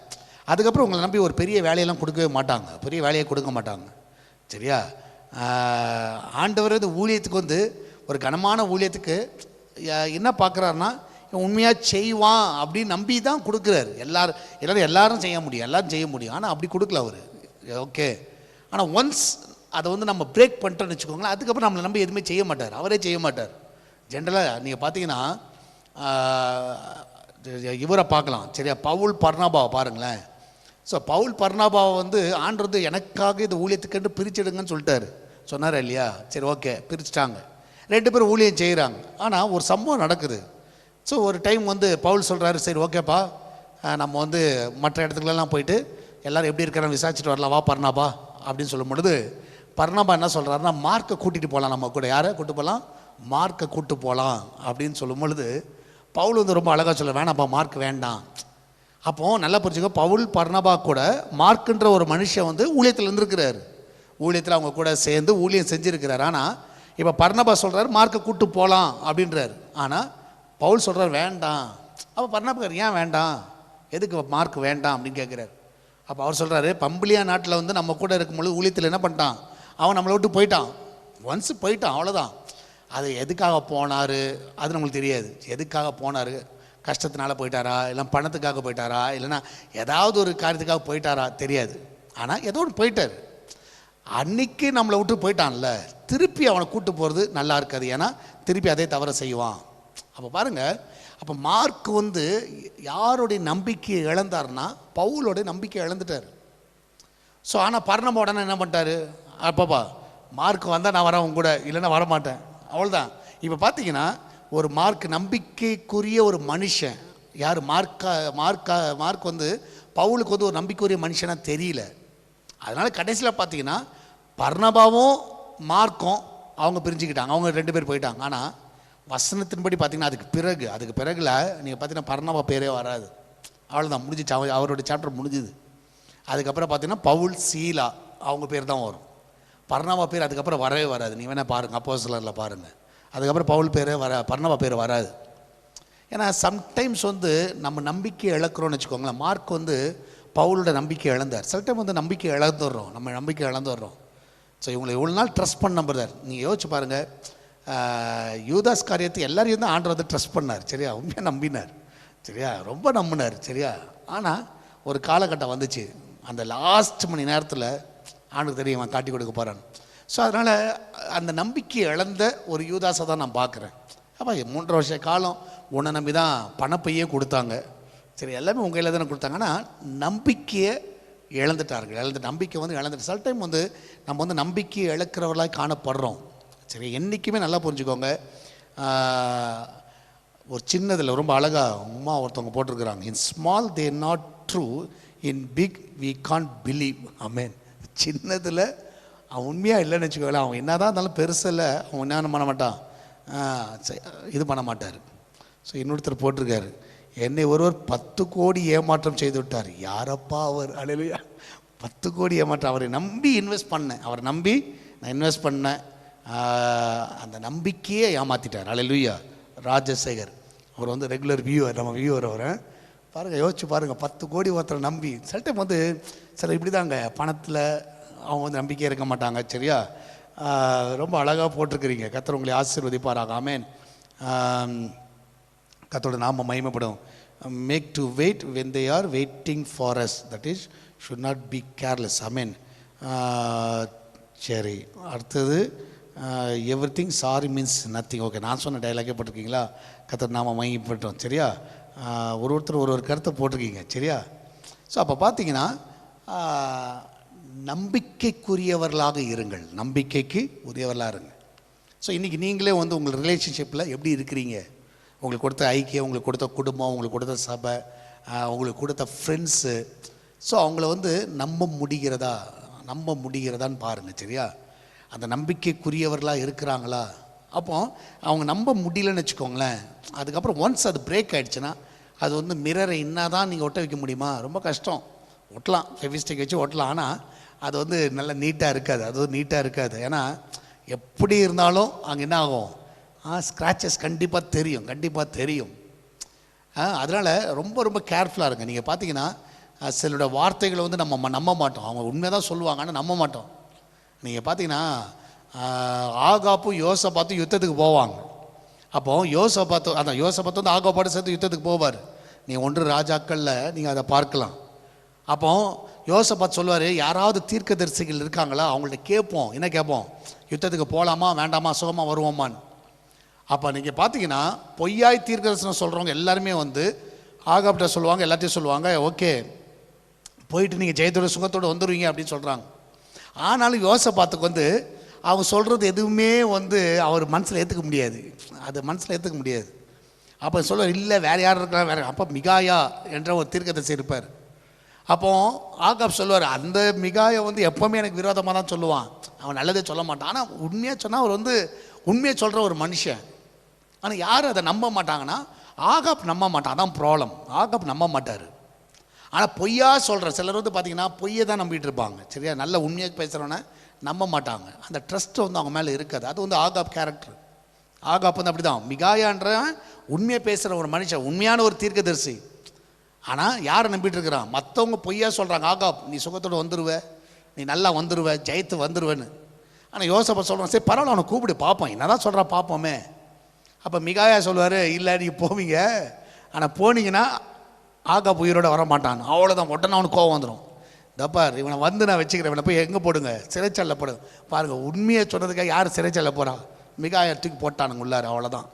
அதுக்கப்புறம் உங்களை நம்பி ஒரு பெரிய வேலையெல்லாம் கொடுக்கவே மாட்டாங்க, பெரிய வேலையை கொடுக்க மாட்டாங்க. சரியா? ஆண்டவர் இந்த ஊழியத்துக்கு வந்து ஒரு கனமான ஊழியத்துக்கு என்ன பார்க்குறாருன்னா, உண்மையாக செய்வான் அப்படின்னு நம்பி தான் கொடுக்குறாரு. எல்லாரும் செய்ய முடியும், ஆனால் அப்படி கொடுக்கல அவர். ஓகே, ஆனால் ஒன்ஸ் அதை வந்து நம்ம பிரேக் பண்ணிட்டோன்னு வச்சுக்கோங்களேன், அதுக்கப்புறம் நம்மளை நம்பி எதுவுமே செய்ய மாட்டார், அவரே செய்ய மாட்டார். ஜென்ரலாக நீங்கள் பார்த்தீங்கன்னா இவரை பார்க்கலாம். சரியா? பவுல் பர்னாபாவை பாருங்களேன். ஸோ பவுல் பர்னாபாவை வந்து ஆண்டவர் வந்து எனக்காக இந்த ஊழியத்துக்கு பிரிச்செடுங்கன்னு சொல்லிட்டாரு, சொன்னார் இல்லையா? சரி, ஓகே, பிரிச்சுட்டாங்க, 2 பேரும் ஊழியம் செய்கிறாங்க. ஆனால் ஒரு சம்பவம் நடக்குது. ஸோ ஒரு டைம் வந்து பவுல் சொல்கிறாரு, சரி ஓகேப்பா, நம்ம வந்து மற்ற இடத்துக்குலாம் போயிட்டு எல்லோரும் எப்படி இருக்கிறான்னு விசாரிச்சுட்டு வரலாம், வா பர்னாபா அப்படின்னு சொல்லும் பொழுது பர்னாபா என்ன சொல்கிறாருன்னா, மார்க்கை கூட்டிகிட்டு போகலாம், நம்ம கூட யாரை கூப்பிட்டு போகலாம், மார்க்கை கூப்பிட்டு போகலாம் அப்படின்னு சொல்லும் பொழுது பவுல் வந்து ரொம்ப அழகாக சொல்ல, வேணாப்பா மார்க் வேண்டாம். அப்போது நல்லா புரிஞ்சுக்கோ, பவுல் பர்னாபா கூட மார்க்குன்ற ஒரு மனுஷன் வந்து ஊழியத்தில் இருந்திருக்கிறார், ஊழியத்தில் அவங்க கூட சேர்ந்து ஊழியம் செஞ்சுருக்கிறார். ஆனால் இப்போ பர்னாபா சொல்கிறார் மார்க்கை கூப்பிட்டு போகலாம் அப்படின்றார். ஆனால் பவுல் சொல்கிறார் வேண்டாம். அப்போ பர்னாபாக்கார் ஏன் வேண்டாம், எதுக்கு மார்க் வேண்டாம் அப்படின்னு கேட்குறாரு. அப்போ அவர் சொல்கிறாரு, பம்பிலியா நாட்டில் வந்து நம்ம கூட இருக்கும்பொழுது ஊழியத்தில் என்ன பண்ணிட்டான், அவன் நம்மளை விட்டு போயிட்டான், ஒன்ஸ் போயிட்டான், அவ்வளோதான். அது எதுக்காக போனார் அது நம்மளுக்கு தெரியாது. எதுக்காக போனார், கஷ்டத்தினால போயிட்டாரா, இல்லை பணத்துக்காக போயிட்டாரா, இல்லைன்னா ஏதாவது ஒரு காரியத்துக்காக போயிட்டாரா தெரியாது. ஆனால் ஏதோ ஒன்று போயிட்டார். அன்னைக்கு நம்மளை விட்டு போயிட்டான்ல, திருப்பி அவனை கூப்பிட்டு போகிறது நல்லா இருக்காது, ஏன்னா திருப்பி அதே தவற செய்வான். அப்போ பாருங்கள், அப்போ மார்க் வந்து யாருடைய நம்பிக்கையை இழந்தார்னா பவுலோடைய நம்பிக்கையை இழந்துட்டார். ஸோ ஆனால் பர்னாபா உடனே என்ன பண்ணிட்டாரு, அப்பப்பா மார்க் வந்தால் நான் வரேன் உங்க கூட, இல்லைன்னா வரமாட்டேன், அவ்வளோதான். இப்போ பார்த்தீங்கன்னா ஒரு நம்பிக்கைக்குரிய ஒரு மனுஷன் யார், மார்க் வந்து பவுலுக்கு வந்து ஒரு நம்பிக்கைக்குரிய மனுஷனாக தெரியல. அதனால் கடைசியில் பார்த்தீங்கன்னா பர்னாபாவும் மார்க்கும் அவங்க பிரிஞ்சுக்கிட்டாங்க, அவங்க 2 பேர் போயிட்டாங்க. ஆனால் வசனத்தின்படி பார்த்தீங்கன்னா அதுக்கு பிறகுல நீங்கள் பார்த்தீங்கன்னா பர்னாபா பேரே வராது, அவ்வளோதான், முடிஞ்சிச்சு, அவருடைய சாப்டர் முடிஞ்சுது. அதுக்கப்புறம் பார்த்தீங்கன்னா பவுல் சீலா அவங்க பேர் தான் வரும், பர்னாபா பேர் அதுக்கப்புறம் வரவே வராது. நீ வேணால் பாருங்கள், அப்போஸ்தலரில் பாருங்கள். அதுக்கப்புறம் பவுல் பேர் பர்னபா பேர் வராது. ஏன்னா சம்டைம்ஸ் நம்ம நம்பிக்கை இழக்கிறோன்னு வச்சுக்கோங்களேன். மார்க் பவுலோட நம்பிக்கை இழந்தார். சில டைம் நம்பிக்கை இழந்துடுறோம், நம்ம நம்பிக்கை இழந்துடுறோம். ஸோ இவங்களை எவ்வளோ நாள் ட்ரஸ்ட் பண்ண பிரதர், நீங்கள் யோசிச்சு பாருங்கள். யூதாஸ் காரியத்தை எல்லாரையும் தான் ஆண்டவர் ட்ரஸ்ட் பண்ணார், சரியா, உண்மையாக நம்பினார், சரியா, ரொம்ப நம்பினார், சரியா. ஆனால் ஒரு காலகட்டம் வந்துச்சு, அந்த லாஸ்ட் மணி நேரத்தில் ஆண்டுக்கு தெரியும் காட்டி கொடுக்க போகிறான்னு. ஸோ அதனால் அந்த நம்பிக்கை இழந்த ஒரு யூதாஸை தான் நான் பார்க்குறேன். அப்போ 3 வருஷ காலம் உன்னை நம்பி தான் பணப்பையே கொடுத்தாங்க, சரி, எல்லாமே உங்கள் கையில் தானே கொடுத்தாங்க. ஆனால் நம்பிக்கையை இழந்துட்டார்கள். நம்பிக்கை இழந்துட்டு சில டைம் நம்ம நம்பிக்கையை இழக்கிறவர்களாக காணப்படுறோம், சரி. என்றைக்குமே நல்லா புரிஞ்சுக்கோங்க. ஒரு சின்னதில் ரொம்ப அழகாக அம்மா ஒருத்தவங்க போட்டிருக்கிறாங்க, in small they not true, in big we can't believe. Amen. சின்னதில் அவன் உண்மையாக இல்லைன்னு வச்சுக்கோங்களேன், அவன் என்ன தான் இருந்தாலும் பெருசில் அவன் என்ன பண்ண மாட்டான், இது பண்ண மாட்டார். ஸோ இன்னொருத்தர் போட்டிருக்காரு, என்னை ஒருவர் 10 கோடி ஏமாற்றம் செய்து விட்டார். யாரப்பா அவர்? அல்லேலூயா. 10 கோடி ஏமாற்றம். அவரை நம்பி இன்வெஸ்ட் பண்ணேன், அவரை நம்பி நான் இன்வெஸ்ட் பண்ணேன், அந்த நம்பிக்கையே ஏமாற்றிட்டார். அல்லேலூயா. ராஜசேகர் அவர் ரெகுலர் வியூவர், நம்ம வியூவர். அவர் பாருங்கள், யோசிச்சு பாருங்கள், 10 கோடி ஒருத்தரை நம்பி. சில டைம் சில இப்படி தாங்க, பணத்தில் அவங்க நம்பிக்கை இருக்க மாட்டாங்க, சரியா. ரொம்ப அழகாக போட்டிருக்கிறீங்க. கர்த்தர் உங்களை ஆசீர்வதிப்பாராக. ஆமென். கர்த்தரோட நாம மகிமைப்படும். Make to wait when they are waiting for us, that is should not be careless. ஆமென். சரி, அடுத்தது everything sorry means nothing. Okay, நான் சொன்ன டைலாகே போட்டிருக்கீங்களா? கர்த்தர் நாம மகிமைப்பட்டோம், சரியா. ஒருத்தர் ஒரு கருத்தை போட்டிருக்கீங்க, சரியா. ஸோ அப்போ பார்த்தீங்கன்னா நம்பிக்கைக்குரியவர்களாக இருங்கள், நம்பிக்கைக்கு உரியவர்களாக இருங்க. ஸோ இன்றைக்கி நீங்களே உங்கள் ரிலேஷன்ஷிப்பில் எப்படி இருக்கிறீங்க? உங்களுக்கு கொடுத்த ஐக்கியம், உங்களுக்கு கொடுத்த குடும்பம், உங்களுக்கு கொடுத்த சபை, உங்களுக்கு கொடுத்த ஃப்ரெண்ட்ஸு, ஸோ அவங்கள நம்ப முடிகிறதான்னு பாருங்கள், சரியா. அந்த நம்பிக்கைக்குரியவர்களாக இருக்கிறாங்களா? அப்போ அவங்க நம்ப முடியலன்னு வச்சுக்கோங்களேன், அதுக்கப்புறம் ஒன்ஸ் அது பிரேக் ஆகிடுச்சுன்னா அது மிரரை என்ன தான் நீங்கள் ஒட்ட வைக்க முடியுமா? ரொம்ப கஷ்டம். ஒட்டலாம், ஃபெவிஸ்டிக் வச்சு ஒட்டலாம், ஆனால் அது நல்லா நீட்டாக இருக்காது, அது நீட்டாக இருக்காது. ஏன்னா எப்படி இருந்தாலும் அங்கே என்ன ஆகும், ஸ்க்ராச்சஸ் கண்டிப்பாக தெரியும். அதனால் ரொம்ப கேர்ஃபுல்லாக இருங்க. நீங்கள் பார்த்தீங்கன்னா சிலோட வார்த்தைகளை நம்ம நம்ப மாட்டோம், அவங்க உண்மையாக தான் சொல்லுவாங்க, ஆனால் நம்ப மாட்டோம். நீங்கள் பார்த்தீங்கன்னா ஆகாப்பும் யோசபாத்தும் யுத்தத்துக்கு போவாங்க. அப்போ யோசபாத்து ஆகாப்பாடு சேர்த்து யுத்தத்துக்கு போவார். நீங்கள் 1 ராஜாக்களில் நீங்கள் அதை பார்க்கலாம். அப்போ யோசபாத் சொல்லுவார், யாராவது தீர்க்கதரிசிகள் இருக்காங்களா, அவங்கள்ட்ட கேட்போம், என்ன கேட்போம், யுத்தத்துக்கு போகலாமா வேண்டாமா, சுகமாக வருவோமான்னு. அப்போ நீங்கள் பார்த்தீங்கன்னா பொய்யாய் தீர்க்கதரிசனம் சொல்கிறவங்க எல்லாருமே ஆகாப்ட சொல்லுவாங்க, எல்லாத்தையும் சொல்லுவாங்க, ஓகே போயிட்டு நீங்கள் ஜெயத்தோட சுகத்தோடு வந்துடுவீங்க அப்படின்னு சொல்கிறாங்க. ஆனாலும் யோசபாத்துக்கு அவங்க சொல்கிறது எதுவுமே அவர் மனசில் ஏற்றுக்க முடியாது, அப்போ சொல்லுவார், இல்லை வேறு யார் இருக்கலாம், வேறு. அப்போ மிகாயா என்ற ஒரு தீர்க்கதரிசி இருப்பார். அப்போ ஆகாப் சொல்லுவார், அந்த மிகாயை எப்போவுமே எனக்கு விரோதமாக தான் சொல்லுவான், அவன் நல்லதே சொல்ல மாட்டான். ஆனால் உண்மையாக சொன்னால் அவர் உண்மையை சொல்கிற ஒரு மனுஷன். ஆனால் யார் அதை நம்ப மாட்டாங்கன்னா ஆகாப் நம்ப மாட்டான், அதான் ப்ராப்ளம். ஆகாப் நம்ப மாட்டார். ஆனால் பொய்யா சொல்கிற சிலர் பார்த்தீங்கன்னா பொய்யை தான் நம்பிட்டு இருப்பாங்க, சரியா. நல்ல உண்மையாக பேசுகிறவனை நம்ப மாட்டாங்க, அந்த ட்ரஸ்ட் அவங்க மேலே இருக்காது. அது ஆகாப் கேரக்டர். ஆகாப் அப்படி தான். மிகாயான்ற உண்மையை பேசுகிற ஒரு மனுஷன், உண்மையான ஒரு தீர்க்கதரிசி. ஆனால் யாரை நம்பிட்டு இருக்கிறான், மற்றவங்க பொய்யா சொல்கிறாங்க, ஆகாப் நீ சுகத்தோடு வந்துடுவ, நீ நல்லா வந்துடுவ, ஜெயித்து வந்துடுவேன்னு. ஆனால் யோசப்பா சொல்கிறான், சரி பரவாயில்ல அவனை கூப்பிடு பார்ப்போம், என்ன தான் சொல்கிறா பார்ப்போமே. அப்போ மிகாயா சொல்லுவார், இல்லை நீங்கள் போவீங்க, ஆனால் போனீங்கன்னா ஆகாப் உயிரோட வர மாட்டான், அவ்வளோதான். உடனே அவனுக்கு கோவம் வந்துடும். தப்பார் இவனை நான் வச்சுக்கிறேன், இவனை போய் எங்கே போடுங்க, சிறைச்சாலையில் போடுங்க. பாருங்கள், உண்மையை சொன்னதுக்காக யார் சிறைச்சாலையில் போகிறான், மிகாயா தூக்கி போட்டானுங்க உள்ளார், அவ்வளோதான்.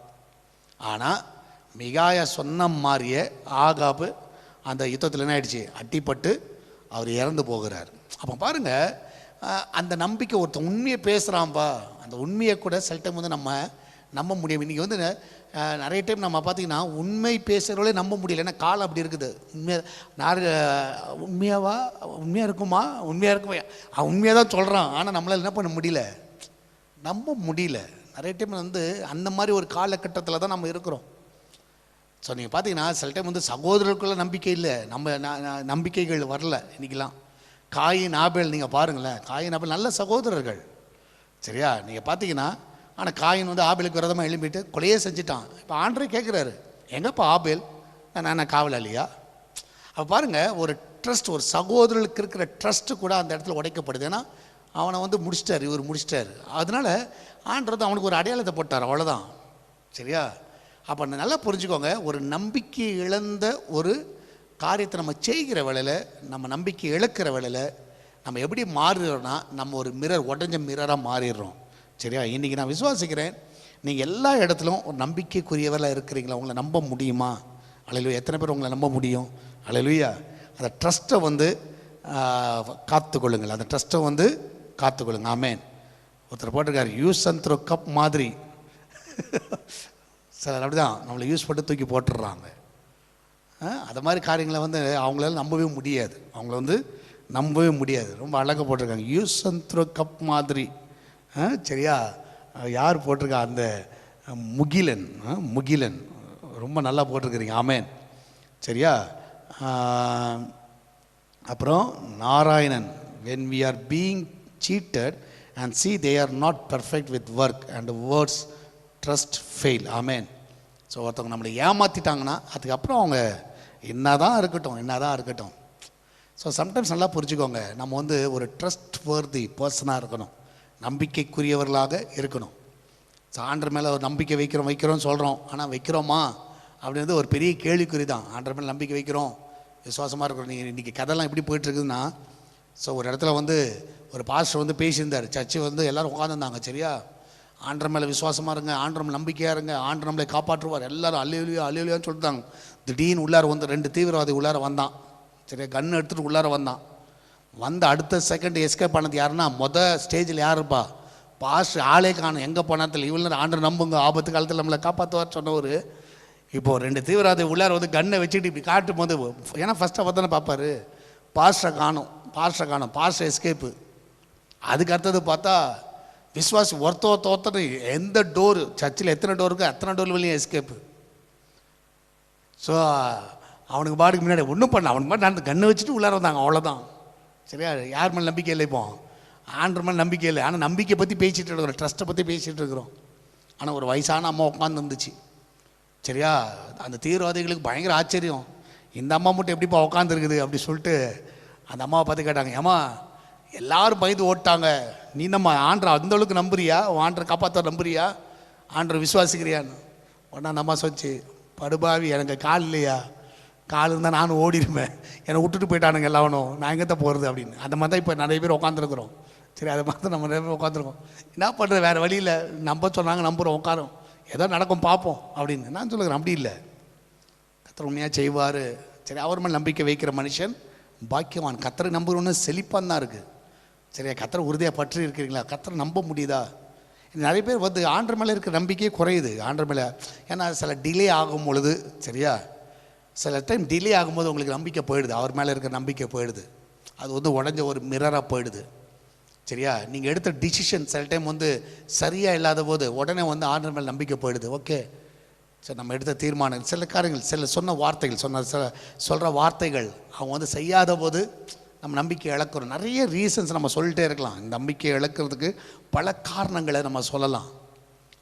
ஆனால் மிகாயா சொன்ன மாதிரியே ஆகாப் அந்த யுத்தத்தில் என்ன ஆயிடுச்சு, அட்டிப்பட்டு அவர் இறந்து போகிறார். அப்போ பாருங்கள், அந்த நம்பிக்கை, ஒருத்தன் உண்மையை பேசுகிறான்பா, அந்த உண்மையை கூட சில டைம் நம்ம நம்ப முடியும். இன்றைக்கி நிறைய டைம் நம்ம பார்த்திங்கன்னா உண்மை பேசுகிறவங்களே நம்ப முடியல, ஏன்னா காலம் அப்படி இருக்குது. உண்மையாக இருக்குமா, அவன் உண்மையாக தான் சொல்கிறான், ஆனால் நம்மளால் என்ன பண்ண முடியல, நம்ப முடியல. நிறைய டைம் அந்த மாதிரி ஒரு காலகட்டத்தில் தான் நம்ம இருக்கிறோம். ஸோ நீங்கள் பார்த்தீங்கன்னா சில டைம் சகோதரர்களுக்குள்ள நம்பிக்கை இல்லை, நம்பிக்கைகள் வரல இன்றைக்கெலாம். காயின் ஆபேல் நீங்கள் பாருங்களேன், காயின் ஆபேல் நல்ல சகோதரர்கள், சரியா. நீங்கள் பார்த்தீங்கன்னா ஆனால் காயின் வந்து ஆபேலுக்கு விரோதமாக எழும்பிட்டு கொலையே செஞ்சுட்டான். இப்போ ஆண்டரே கேட்குறாரு, எங்கப்பா ஆபேல், நான் காவலாளியா? அப்போ பாருங்கள், ஒரு ட்ரஸ்ட், ஒரு சகோதரர்களுக்கு இருக்கிற ட்ரஸ்ட்டு கூட அந்த இடத்துல உடைக்கப்படுது. ஏன்னா அவனை வந்து முடிச்சிட்டார், இவர் முடிச்சிட்டார். அதனால் ஆண்டவர் அவனுக்கு ஒரு அடையாளத்தை போட்டார், அவ்வளோதான். சரியா? அப்போ நல்லா புரிஞ்சுக்கோங்க, ஒரு நம்பிக்கை இழந்த ஒரு காரியத்தை நம்ம செய்கிற வேளையில், நம்ம நம்பிக்கை இழக்கிற வேளையில் நம்ம எப்படி மாறிடுறோம்னா, நம்ம ஒரு உடஞ்ச மிரராக மாறிடுறோம். சரியா? இன்றைக்கி நான் விசுவாசிக்கிறேன், நீங்கள் எல்லா இடத்துலையும் ஒரு நம்பிக்கைக்குரியவர்களாக இருக்கிறீங்களா? உங்களை நம்ப முடியுமா? அல்லேலூயா. எத்தனை பேர் உங்களை நம்ப முடியும்? அல்லேலூயா. அந்த ட்ரஸ்ட்டை வந்து காத்துக்கொள்ளுங்கள், அந்த ட்ரஸ்ட்டை வந்து காத்துக்கொள்ளுங்க. ஆமேன். ஒருத்தர் போட்டிருக்காரு, யூஸ் அண்ட் த்ரோ கப் மாதிரி. சிலர் அப்படி தான் நம்மளை யூஸ் பண்ணி தூக்கி போட்டுடுறாங்க. அது மாதிரி காரியங்களை வந்து அவங்களால நம்பவே முடியாது, அவங்கள வந்து நம்பவே முடியாது. ரொம்ப அழகாக போட்டிருக்காங்க, யூஸ் அண்ட் த்ரோ கப் மாதிரி. சரியா? யார் போட்டிருக்கா? அந்த முகிலன் ரொம்ப நல்லா போட்டிருக்கிறீங்க. ஆமேன். சரியா? அப்புறம் Narayanan, when we are being cheated and see they are not perfect with work and words, trust fail. Amen. So ஒருத்தவங்க நம்மளை ஏமாற்றிட்டாங்கன்னா அதுக்கப்புறம் அவங்க என்னதான் இருக்கட்டும். ஸோ சம்டைம்ஸ் நல்லா புரிஞ்சுக்கோங்க, நம்ம வந்து ஒரு ட்ரஸ்ட் வர்தி பர்சனாக இருக்கணும், நம்பிக்கைக்குரியவர்களாக இருக்கணும். ஸோ ஆண்டர் மேலே ஒரு நம்பிக்கை வைக்கிறோம்னு சொல்கிறோம், ஆனால் வைக்கிறோமா அப்படின்றது ஒரு பெரிய கேள்விக்குறி தான். ஆண்டர் மேலே நம்பிக்கை வைக்கிறோம், விசுவாசமாக இருக்கிறோம். நீங்கள் இன்றைக்கி கதைலாம் எப்படி போயிட்டுருக்குதுன்னா, ஸோ ஒரு இடத்துல வந்து ஒரு பாஸ்டர் வந்து பேசியிருந்தார், சர்ச்சு வந்து எல்லோரும் உட்காந்துருந்தாங்க. சரியா? ஆண்டர் மேலே விசுவாசமாக இருங்க, ஆண்டர் மேலே நம்பிக்கையாக இருங்க, ஆண்டர் நம்மளை காப்பாற்றுவார், எல்லோரும் அல்லேலூயான்னு சொல்லிட்டாங்க. திடீர்னு உள்ளார வந்து 2 தீவிரவாதி உள்ளார வந்தான். சரியா? கன் எடுத்துகிட்டு உள்ளார வந்தான். வந்து அடுத்த செகண்ட் எஸ்கேப் ஆனது யாருன்னா, ஸ்டேஜில் யார் இருப்பா? பாஸ்டர். ஆளே காணும், எங்கே போனாத்தில் இவ்வளோ ஆண்டர் நம்புங்க, ஆபத்து காலத்தில் நம்மளை காப்பாற்றுவார் சொன்னவர். இப்போது 2 தீவிரவாதி உள்ளார வந்து கன்னை வச்சுக்கிட்டு இப்படி காட்டும் போது, ஏன்னா ஃபஸ்ட்டாக பார்த்தானே பார்ப்பார், பாஸ்டரை காணும், பாஸ்டர் எஸ்கேப்பு. அதுக்கு அடுத்தது பார்த்தா விஸ்வாசி ஒருத்தர் எந்த டோரு, சர்ச்சில் எத்தனை டோர் இருக்கோ அத்தனை டோர் வழியும் எஸ்கேப்பு. ஸோ அவனுக்கு பாட்டுக்கு முன்னாடி ஒன்றும் பண்ண, அவனுக்கு பாட்டு அந்த கண்ணை வச்சுட்டு உள்ளார வந்தாங்க, அவ்வளோதான். சரியா? யார் மேலே நம்பிக்கை இல்லை, இப்போ ஆண்டர் மேலே நம்பிக்கை இல்லை. ஆனால் நம்பிக்கை பற்றி பேசிகிட்டு இருக்கிறோம், ட்ரஸ்ட்டை பற்றி பேசிகிட்டு இருக்கிறோம். ஆனால் ஒரு வயசான அம்மா உட்காந்து இருந்துச்சு. சரியா? அந்த தீவிரவாதிகளுக்கு பயங்கர ஆச்சரியம், இந்த அம்மா மட்டும் எப்படிப்பா உட்காந்துருக்குது அப்படி சொல்லிட்டு அந்த அம்மாவை பார்த்து கேட்டாங்க, ஏம்மா எல்லாரும் பயந்து ஓட்டாங்க, நீ நம்ம ஆண்டரை அந்தளவுக்கு நம்புறியா? ஆண்டரை காப்பாற்ற நம்புறியா? ஆண்டரை விசுவாசிக்கிறியான்னு. உடனே அந்த அம்மா சொல்லிச்சு, படுபாவி, எனக்கு கால் இல்லையா? கால் இருந்தால் நானும் ஓடிடுவேன், என்னை விட்டுட்டு போயிட்டானுங்க எல்லாவனும், நான் எங்கே தான் போகிறது அப்படின்னு. அந்த மாதிரி தான் இப்போ நிறைய பேர் உட்காந்துருக்குறோம். சரி, அதை மாதிரி தான் நம்ம நிறைய பேர் உட்காந்துருக்கோம். என்ன பண்ணுறது, வேறு வழியில் நம்ப சொன்னாங்க, நம்புகிறோம், உட்காரோம், ஏதோ நடக்கும் பார்ப்போம் அப்படின்னு. நான் சொல்லுகிறேன், அப்படி இல்லை, கர்த்தர் உண்மையாக செய்வார். சரி, அவர் மேலே நம்பிக்கை வைக்கிற மனுஷன் பாக்கியவான். கர்த்தரை நம்புகிறோன்னு செழிப்பான் தான் இருக்குது. சரியா? கர்த்தரை உறுதியாக பற்றி இருக்கிறீங்களா? கர்த்தரை நம்ப முடியுதா? நிறைய பேர் வந்து ஆண்டர் மேலே இருக்கிற நம்பிக்கையே குறையுது. ஆண்டர் மேலே ஏன்னா சில டிலே ஆகும் பொழுது, சரியா, சில டைம் டிலே ஆகும்போது உங்களுக்கு நம்பிக்கை போயிடுது, அவர் மேலே இருக்கிற நம்பிக்கை போயிடுது, அது வந்து உடஞ்ச ஒரு மிரராக போயிடுது. சரியா? நீங்கள் எடுத்த டிசிஷன் சில டைம் வந்து சரியாக இல்லாத போது உடனே வந்து ஆண்டர் மேலே நம்பிக்கை போயிடுது. ஓகே, சரி, நம்ம எடுத்த தீர்மானம், சில காரியங்கள், சில சொன்ன வார்த்தைகள், சொல்கிற வார்த்தைகள் அவங்க வந்து செய்யாத போது நம்ம நம்பிக்கை இழக்கிறோம். நிறைய ரீசன்ஸ் நம்ம சொல்லிட்டே இருக்கலாம், இந்த நம்பிக்கையை இழக்கிறதுக்கு பல காரணங்களை நம்ம சொல்லலாம்.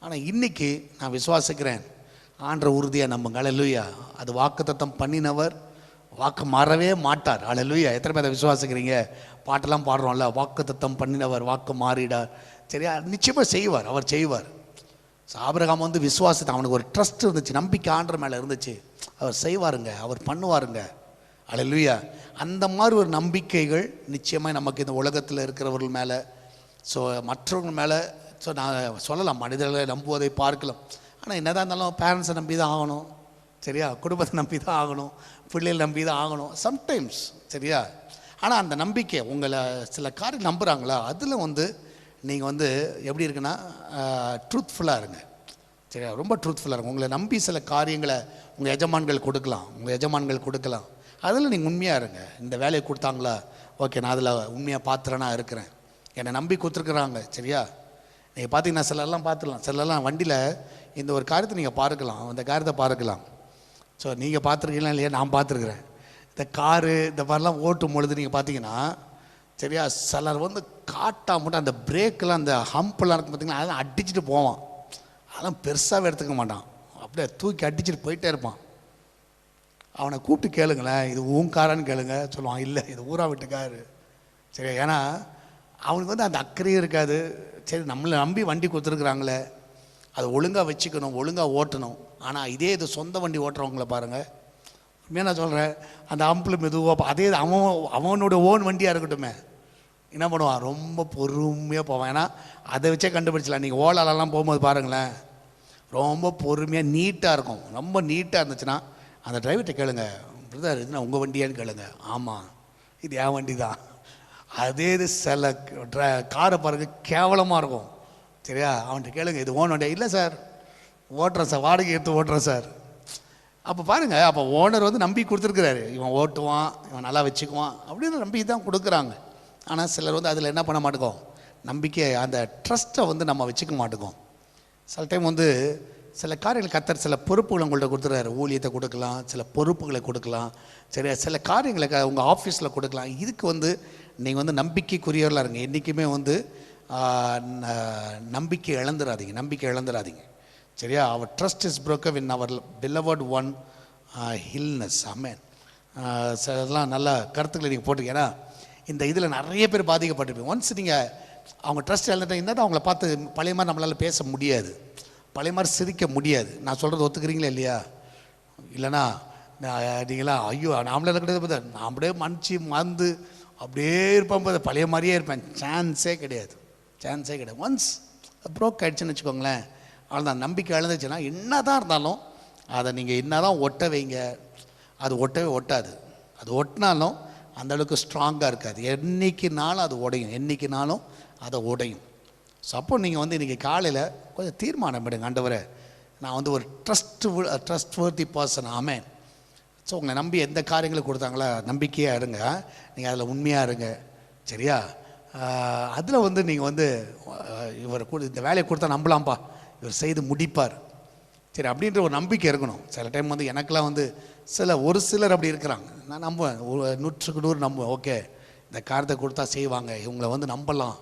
ஆனால் இன்றைக்கி நான் விசுவாசிக்கிறேன், ஆண்டவர் உறுதியாக நம்புங்க. அல்லேலூயா. அது வாக்குத்தத்தம் பண்ணினவர், வாக்கு மாறவே மாட்டார். அல்லேலூயா. எத்தனை பேர் அதை விசுவாசிக்கிறீங்க? பாட்டெல்லாம் பாடுறோம்ல, வாக்குத்தத்தம் பண்ணினவர் வாக்கு மாறிடார். சரியா? நிச்சயமாக செய்வார், அவர் செய்வார். ஆபிரகாம் வந்து விசுவாசத்தை, அவனுக்கு ஒரு ட்ரஸ்ட் இருந்துச்சு, நம்பிக்கை ஆண்டவர் மேலே இருந்துச்சு, அவர் செய்வாருங்க, அவர் பண்ணுவாருங்க. அல்லேலூயா. அந்த மாதிரி ஒரு நம்பிக்கைகள் நிச்சயமாக நமக்கு இந்த உலகத்தில் இருக்கிறவர்கள் மேலே, ஸோ மற்றவர்கள் மேலே, ஸோ நான் சொல்லலாம், மனிதர்களை நம்புவதை பார்க்கலாம். ஆனால் என்னதான் இருந்தாலும் பேரண்ட்ஸை நம்பி தான் ஆகணும். சரியா? குடும்பத்தை நம்பி தான் ஆகணும், பிள்ளைகளை நம்பி தான் ஆகணும் சம்டைம்ஸ். சரியா? ஆனால் அந்த நம்பிக்கை உங்களை சில காரியம் நம்புகிறாங்களா, அதில் வந்து நீங்கள் வந்து எப்படி இருக்குன்னா ட்ரூத்ஃபுல்லாக இருங்க. சரியா? ரொம்ப ட்ரூத்ஃபுல்லாக இருக்கும். உங்களை நம்பி சில காரியங்களை உங்கள் எஜமான்கள் கொடுக்கலாம், அதில் நீங்கள் உண்மையாக இருங்க. இந்த வேலையை கொடுத்தாங்களா, ஓகே, நான் அதில் உண்மையாக பாத்திரனா இருக்கிறேன், என்னை நம்பி கொடுத்துருக்குறாங்க. சரியா? நீங்கள் பார்த்தீங்கன்னா சிலர்லாம் பார்த்துக்கலாம், சிலர்லாம் வண்டியில் இந்த ஒரு காரியத்தை நீங்கள் பார்க்கலாம், அந்த காரியத்தை பார்க்கலாம். ஸோ நீங்கள் பார்த்துருக்கீங்களா இல்லையா? நான் பார்த்துருக்குறேன். இந்த காரு இந்த மாதிரிலாம் ஓட்டும் பொழுது நீங்கள் பார்த்தீங்கன்னா, சரியா, சிலர் வந்து காட்டா மட்டும் அந்த பிரேக்கெலாம், அந்த ஹம்பெல்லாம் இருக்கும் பார்த்தீங்கன்னா, அதெல்லாம் அடிச்சுட்டு போவான். அதெல்லாம் பெருசாகவே எடுத்துக்க மாட்டான், அப்படியே தூக்கி அடிச்சுட்டு போயிட்டே இருப்பான். அவனை கூப்பிட்டு கேளுங்களேன், இது உன் காரான்னு கேளுங்க, சொல்லுவான் இல்லை இது ஊரா வீட்டுக்காரு. சரி, ஏன்னா அவனுக்கு வந்து அந்த அக்கறையும் இருக்காது. சரி, நம்மளை நம்பி வண்டி கொடுத்துருக்குறாங்களே, அதை ஒழுங்காக வச்சுக்கணும், ஒழுங்காக ஓட்டணும். ஆனால் இதே இது சொந்த வண்டி ஓட்டுறவங்கள பாருங்கள், உண்மையாக நான் சொல்கிறேன், அந்த அம்பிள் மெதுவாக அதே அவனோட ஓன் வண்டியாக இருக்கட்டுமே, என்ன பண்ணுவான், ரொம்ப பொறுமையாக போவான். ஏன்னா அதை வச்சே கண்டுபிடிச்சலாம். நீங்கள் ஓலாலெல்லாம் போகும்போது பாருங்களேன், ரொம்ப பொறுமையாக நீட்டாக இருக்கும். ரொம்ப நீட்டாக இருந்துச்சுன்னா அந்த டிரைவர்கிட்ட கேளுங்க, பிரதர் இதுனா உங்கள் வண்டியான்னு கேளுங்க. ஆமாம் இது என் வண்டி தான். அதே இது சில காரை பாருங்க கேவலமாக இருக்கும். சரியா, அவன்கிட்ட கேளுங்க இது ஓன் வண்டியா, இல்லை சார் ஓட்டுறேன் சார், வாடகை எடுத்து ஓட்டுறேன் சார். அப்போ பாருங்கள், அப்போ ஓனர் வந்து நம்பி கொடுத்துருக்குறாரு, இவன் ஓட்டுவான், இவன் நல்லா வச்சுக்குவான் அப்படின்னு நம்பி தான் கொடுக்குறாங்க. ஆனால் சிலர் வந்து அதில் என்ன பண்ண மாட்டோம், நம்பிக்கை அந்த ட்ரஸ்ட்டை வந்து நம்ம வச்சுக்க மாட்டோம். சில டைம் வந்து சில காரியங்கள் கத்தர் சில பொறுப்புகளை உங்கள்கிட்ட கொடுத்துறாரு, ஊழியத்தை கொடுக்கலாம், சில பொறுப்புகளை கொடுக்கலாம், சரியா, சில காரியங்களை உங்கள் ஆஃபீஸில் கொடுக்கலாம். இதுக்கு வந்து நீங்கள் வந்து நம்பிக்கைக்குரியவர்களாக இருங்க. என்றைக்குமே வந்து நம்பிக்கை இழந்துடாதீங்க. சரியா, அவர் trust is broken in our beloved one illness. ஆமென். சிலதெல்லாம் நல்ல கருத்துக்களை நீங்கள் போட்டிருக்கீங்க. ஏன்னா இந்த இதில் நிறைய பேர் பாதிக்கப்பட்டிருப்பீங்க. ஒன்ஸ் நீங்கள் அவங்க ட்ரஸ்ட் இழந்துட்டீங்கன்னா தான் அவங்கள பார்த்து பழைய மாதிரி நம்மளால் பேச முடியாது, பழைய மாதிரி சிரிக்க முடியாது. நான் சொல்கிறது ஒத்துக்கிறீங்களா இல்லையா? இல்லைனா நீங்களாம் ஐயோ நாமளே கிடையாது பார்த்தா நான் அப்படியே மறந்து அப்படியே இருப்பேன், போது பழைய மாதிரியே இருப்பேன். சான்ஸே கிடையாது. ஒன்ஸ் ப்ரோக் ஆகிடுச்சுன்னு வச்சுக்கோங்களேன், அவ்வளோதான். நம்பிக்கை இழந்துச்சுன்னா என்ன தான் இருந்தாலும் அதை நீங்கள் என்ன தான் ஒட்ட வைங்க, அது ஒட்டவே ஒட்டாது. அது ஒட்டினாலும் அந்தளவுக்கு ஸ்ட்ராங்காக இருக்காது. என்றைக்குனாலும் அது உடையும். ஸோ அப்போ நீங்கள் வந்து இன்றைக்கி காலையில் கொஞ்சம் தீர்மானம் எடுங்க, ஆண்டவரே நான் வந்து ஒரு ட்ரஸ்ட்வர்த்தி பர்சன். ஆமென். ஸோ உங்களை நம்பி எந்த காரியங்களை கொடுத்தாங்களோ நம்பிக்கையாக இருங்க, நீங்கள் அதில் உண்மையாக இருங்க. சரியா, அதில் வந்து நீங்கள் வந்து இவர் இந்த வேலையை கொடுத்தா நம்பலாம்ப்பா, இவர் செய்து முடிப்பார், சரி அப்படின்ற ஒரு நம்பிக்கை இருக்கணும். சில டைம் வந்து எனக்கெல்லாம் வந்து ஒரு சிலர் அப்படி இருக்கிறாங்க, நான் நம்புவேன், 100க்கு 100 நம்புவேன். ஓகே இந்த காரியத்தை கொடுத்தா செய்வாங்க, இவங்களை வந்து நம்பலாம்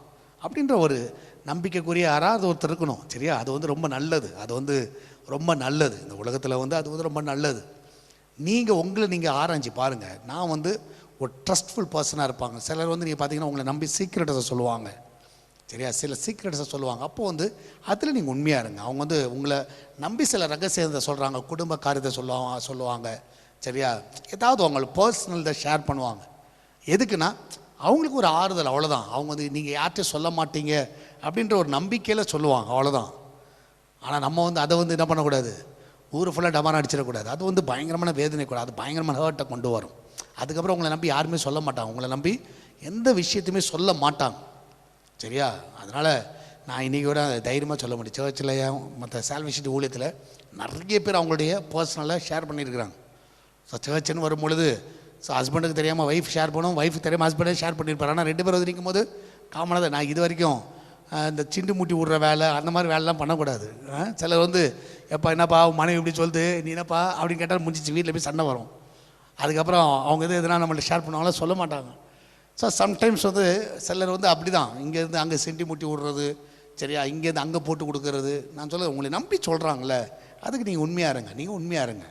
அப்படின்ற ஒரு நம்பிக்கைக்குரிய யாராவது ஒருத்தர் இருக்கணும். சரியா, அது வந்து ரொம்ப நல்லது. இந்த உலகத்தில் வந்து அது வந்து ரொம்ப நல்லது. நீங்கள் ஆராய்ச்சி பாருங்கள். நான் வந்து ஒரு ட்ரஸ்ட்ஃபுல் பர்சனாக இருப்பாங்க. சிலர் வந்து நீங்கள் பார்த்தீங்கன்னா உங்களை நம்பி சீக்ரெட்ஸை சொல்லுவாங்க. சரியா, சில சீக்ரெட்ஸை சொல்லுவாங்க. அப்போது வந்து அதில் நீங்கள் உண்மையாக இருங்க. அவங்க வந்து உங்களை நம்பி சில ரகசியத்தை சொல்கிறாங்க, குடும்ப காரியத்தை சொல்லுவாங்க. சரியா, ஏதாவது அவங்களுக்கு பர்சனல் தான் ஷேர் பண்ணுவாங்க. எதுக்குன்னா அவங்களுக்கு ஒரு ஆறுதல், அவ்வளோதான். அவங்க வந்து நீங்கள் யார்கிட்டையும் சொல்ல மாட்டீங்க அப்படின்ற ஒரு நம்பிக்கையில் சொல்லுவாங்க, அவ்வளோதான். ஆனால் நம்ம வந்து அதை வந்து என்ன பண்ணக்கூடாது, ஊர் ஃபுல்லாக டமாரம் அடிச்சிடக்கூடாது. அது வந்து பயங்கரமான வேதனை கூட, அது பயங்கரமான ஹர்ட்டை கொண்டு வரும். அதுக்கப்புறம் உங்களை நம்பி யாருமே சொல்ல மாட்டாங்க, உங்களை நம்பி எந்த விஷயத்தையுமே சொல்ல மாட்டாங்க. சரியா, அதனால் நான் இன்றைக்கி விட தைரியமாக சொல்ல முடியும். சர்ச்சில் மற்ற சால்வேஷன் ஊழியத்தில் நிறைய பேர் அவங்களுடைய பர்சனலாக ஷேர் பண்ணியிருக்கிறாங்க. ஸோ சர்ச்சுன்னு வரும்பொழுது ஸோ ஹஸ்பண்டுக்கு தெரியாமல் ஒய்ஃப் ஷேர் பண்ணுவோம், ஒய்ஃபுக்கு தெரியாமல் ஹஸ்பண்டே ஷேர் பண்ணியிருப்பார். ஆனால் 2 பேர் வந்து நிற்கும் போது காமனாக நான் இது வரைக்கும் இந்த சிண்டு மூட்டி விடுற வேலை அந்த மாதிரி வேலைலாம் பண்ணக்கூடாது. சிலர் வந்து எப்போ என்னப்பா மனைவி இப்படி சொல்லுது, நீ என்னப்பா அப்படின்னு கேட்டால் முடிஞ்சிச்சு, வீட்டில் போய் சண்டை வரும். அதுக்கப்புறம் அவங்க எதுனா நம்மள்ட்ட ஷேர் பண்ணுவாங்களா, சொல்ல மாட்டாங்க. ஸோ சம்டைம்ஸ் வந்து சிலர் வந்து அப்படி தான் இங்கேருந்து அங்கே சிண்டி மூட்டி விடுறது, சரியா, இங்கேருந்து அங்கே போட்டு கொடுக்கறது. நான் சொல்ல உங்களை நம்பி சொல்கிறாங்களே, அதுக்கு நீங்கள் உண்மையாக இருங்க.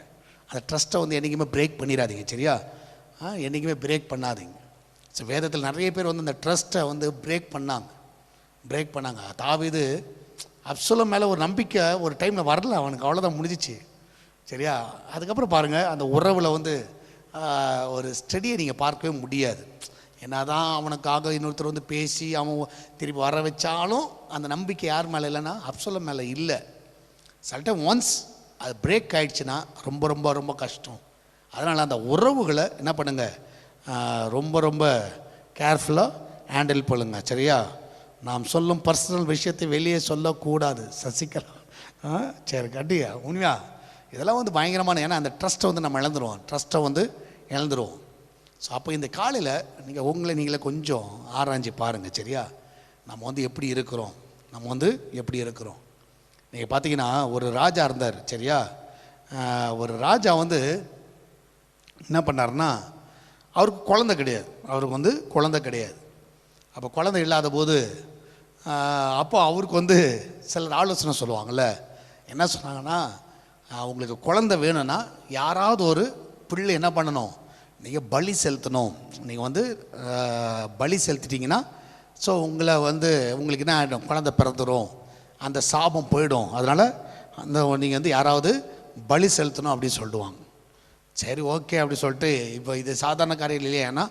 அந்த ட்ரஸ்ட்டை வந்து என்றைக்குமே பிரேக் பண்ணிடாதீங்க. சரியா, என்றைக்குமே பிரேக் பண்ணாதீங்க. ஸோ வேதத்தில் நிறைய பேர் வந்து அந்த ட்ரஸ்ட்டை வந்து பிரேக் பண்ணாங்க. தாவீது அப்சலோம் மேலே ஒரு நம்பிக்கை ஒரு டைமில் வரல அவனுக்கு, அவ்வளோதான், முடிஞ்சிச்சு. சரியா, அதுக்கப்புறம் பாருங்கள் அந்த உறவில் வந்து ஒரு ஸ்டடியை நீங்கள் பார்க்கவே முடியாது. என்ன தான் அவனுக்காக இன்னொருத்தர் வந்து பேசி அவன் திருப்பி வர வச்சாலும் அந்த நம்பிக்கை யார் மேலே இல்லைன்னா அப்சலோம் மேலே இல்லை. சில டைம் ஒன்ஸ் அது பிரேக் ஆகிடுச்சுன்னா ரொம்ப ரொம்ப ரொம்ப கஷ்டம். அதனால் அந்த உறவுகளை என்ன பண்ணுங்கள், ரொம்ப ரொம்ப கேர்ஃபுல்லாக ஹேண்டில் பண்ணுங்க. சரியா, நாம் சொல்லும் பர்சனல் விஷயத்தை வெளியே சொல்லக்கூடாது. சசிகலா சரி கட்டியா உண்மையா இதெல்லாம் வந்து பயங்கரமான, ஏன்னா அந்த ட்ரஸ்ட்டை வந்து நம்ம இழந்துருவோம். ஸோ அப்போ இந்த காலையில் நீங்கள் உங்களை நீங்களே கொஞ்சம் ஆராய்ச்சி பாருங்கள். சரியா, நம்ம வந்து எப்படி இருக்கிறோம். நீங்கள் பார்த்தீங்கன்னா ஒரு ராஜா இருந்தார். சரியா, ஒரு ராஜா வந்து என்ன பண்ணார்னா அவருக்கு குழந்தை கிடையாது. அப்போ குழந்தை இல்லாத போது அப்போ அவருக்கு வந்து சிலர் ஆலோசனை சொல்லுவாங்கள்ல, என்ன சொன்னாங்கன்னா, உங்களுக்கு குழந்தை வேணும்னா யாராவது ஒரு பிள்ளை என்ன பண்ணணும், நீங்கள் பலி செலுத்தணும். நீங்கள் வந்து பலி செலுத்திட்டீங்கன்னா ஸோ உங்களுக்கு என்ன ஆகிடும், குழந்தை பிறந்துடும், அந்த சாபம் போயிடும். அதனால் நீங்கள் வந்து யாராவது பலி செலுத்தணும் அப்படின்னு சொல்லிடுவாங்க. சரி ஓகே அப்படி சொல்லிட்டு, இப்போ இது சாதாரண காரியம் இல்லையா, ஏன்னா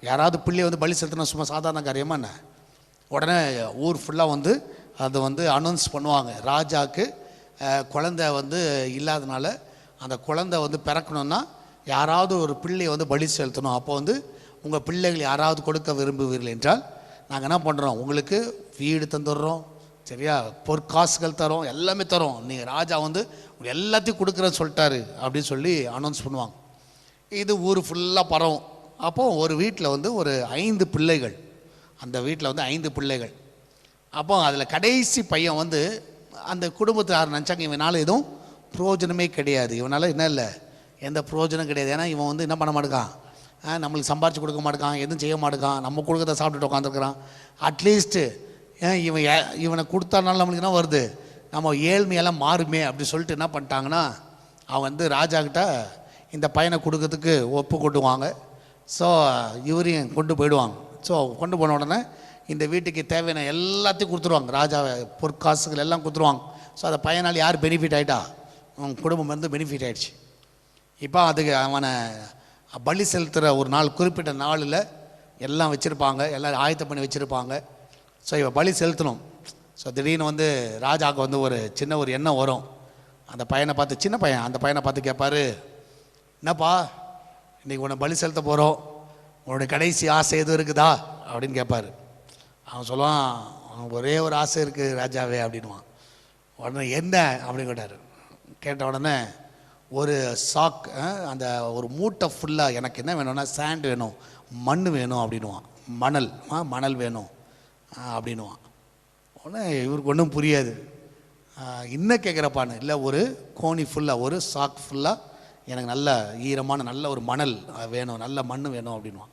யாராவது பிள்ளையை வந்து பலி செலுத்தினா சும்மா சாதாரண காரியமாக என்ன. உடனே ஊர் ஃபுல்லாக வந்து அதை வந்து அனௌன்ஸ் பண்ணுவாங்க, ராஜாவுக்கு குழந்தை வந்து இல்லாதனால அந்த குழந்தை வந்து பிறக்கணுன்னா யாராவது ஒரு பிள்ளையை வந்து பலி செலுத்தணும். அப்போ வந்து உங்கள் பிள்ளைகள் யாராவது கொடுக்க விரும்புவீர்கள் என்றால் நாங்கள் என்ன பண்ணுறோம், உங்களுக்கு வீடு தந்துடுறோம், சரியா, பொற்காசுகள் தரோம், எல்லாமே தரோம், நீங்கள் ராஜா வந்து எல்லாத்தையும் கொடுக்குறேன்னு சொல்லிட்டாரு அப்படின்னு சொல்லி அனௌன்ஸ் பண்ணுவாங்க. இது ஊர் ஃபுல்லாக பரவும். அப்போது ஒரு வீட்டில் வந்து ஒரு 5 பிள்ளைகள், அந்த வீட்டில் வந்து 5 பிள்ளைகள். அப்போ அதில் கடைசி பையன் வந்து அந்த குடும்பத்தார் நினச்சாங்க, இவனால் எதுவும் பிரயோஜனமே கிடையாது, இவனால் என்ன இல்லை எந்த பிரயோஜனம் கிடையாது. ஏன்னா இவன் வந்து என்ன பண்ண மாட்டேங்கான், நம்மளுக்கு சம்பாரித்து கொடுக்க மாட்டேங்கான், எதுவும் செய்ய மாட்டேங்கான், நம்ம கொடுக்கறத சாப்பிட்டுட்டு உட்காந்துருக்குறான். அட்லீஸ்ட்டு இவனை கொடுத்தானாலும் நம்மளுக்கு என்ன வருது, நம்ம ஏழ்மையெல்லாம் மாறுமே அப்படி சொல்லிட்டு என்ன பண்ணிட்டாங்கன்னா, அவன் வந்து ராஜாக்கிட்ட இந்த பையனை கொடுக்கறதுக்கு ஒப்பு கொண்டுவாங்க. ஸோ இவரையும் கொண்டு போயிடுவாங்க. ஸோ கொண்டு போன உடனே இந்த வீட்டுக்கு தேவையான எல்லாத்தையும் கொடுத்துருவாங்க, ராஜா பொற்காசுகள் எல்லாம் கொடுத்துருவாங்க. ஸோ அந்த பையனால் யார் பெனிஃபிட் ஆகிட்டா, குடும்பம் வந்து பெனிஃபிட் ஆகிடுச்சு. இப்போ அதுக்கு அவனை பலி செலுத்துகிற ஒரு நாள், குறிப்பிட்ட நாளில் எல்லாம் வச்சுருப்பாங்க, எல்லாம் ஆயத்தம் பண்ணி வச்சுருப்பாங்க. ஸோ இவன் பலி செலுத்தணும். ஸோ திடீர்னு வந்து ராஜாவுக்கு வந்து ஒரு சின்ன ஒரு எண்ணம் வரும். அந்த பையனை பார்த்து, சின்ன பையன் அந்த பையனை பார்த்து கேட்பார், என்னப்பா இன்றைக்கி உன்னை பலி செலுத்த போகிறோம், உன்னுடைய கடைசி ஆசை எதுவும் இருக்குதா அப்படின்னு கேட்பார். அவன் சொல்லுவான், அவன் ஒரே ஒரு ஆசை இருக்குது ராஜாவே அப்படின்வான். உடனே என்ன அப்படின்னு கேட்ட உடனே ஒரு சாக், அந்த ஒரு மூட்டை ஃபுல்லாக எனக்கு என்ன வேணும்னா சாண்ட் வேணும், மண் வேணும் அப்படின்வான். மணல் வேணும் அப்படின்வான். உடனே இவருக்கு ஒன்றும் புரியாது. இன்னும் கேட்குறப்பான்னு, இல்லை ஒரு கோணி ஃபுல்லாக, ஒரு சாக் ஃபுல்லாக எனக்கு நல்ல ஈரமான நல்ல ஒரு மணல் வேணும், நல்ல மண் வேணும் அப்படின்வான்.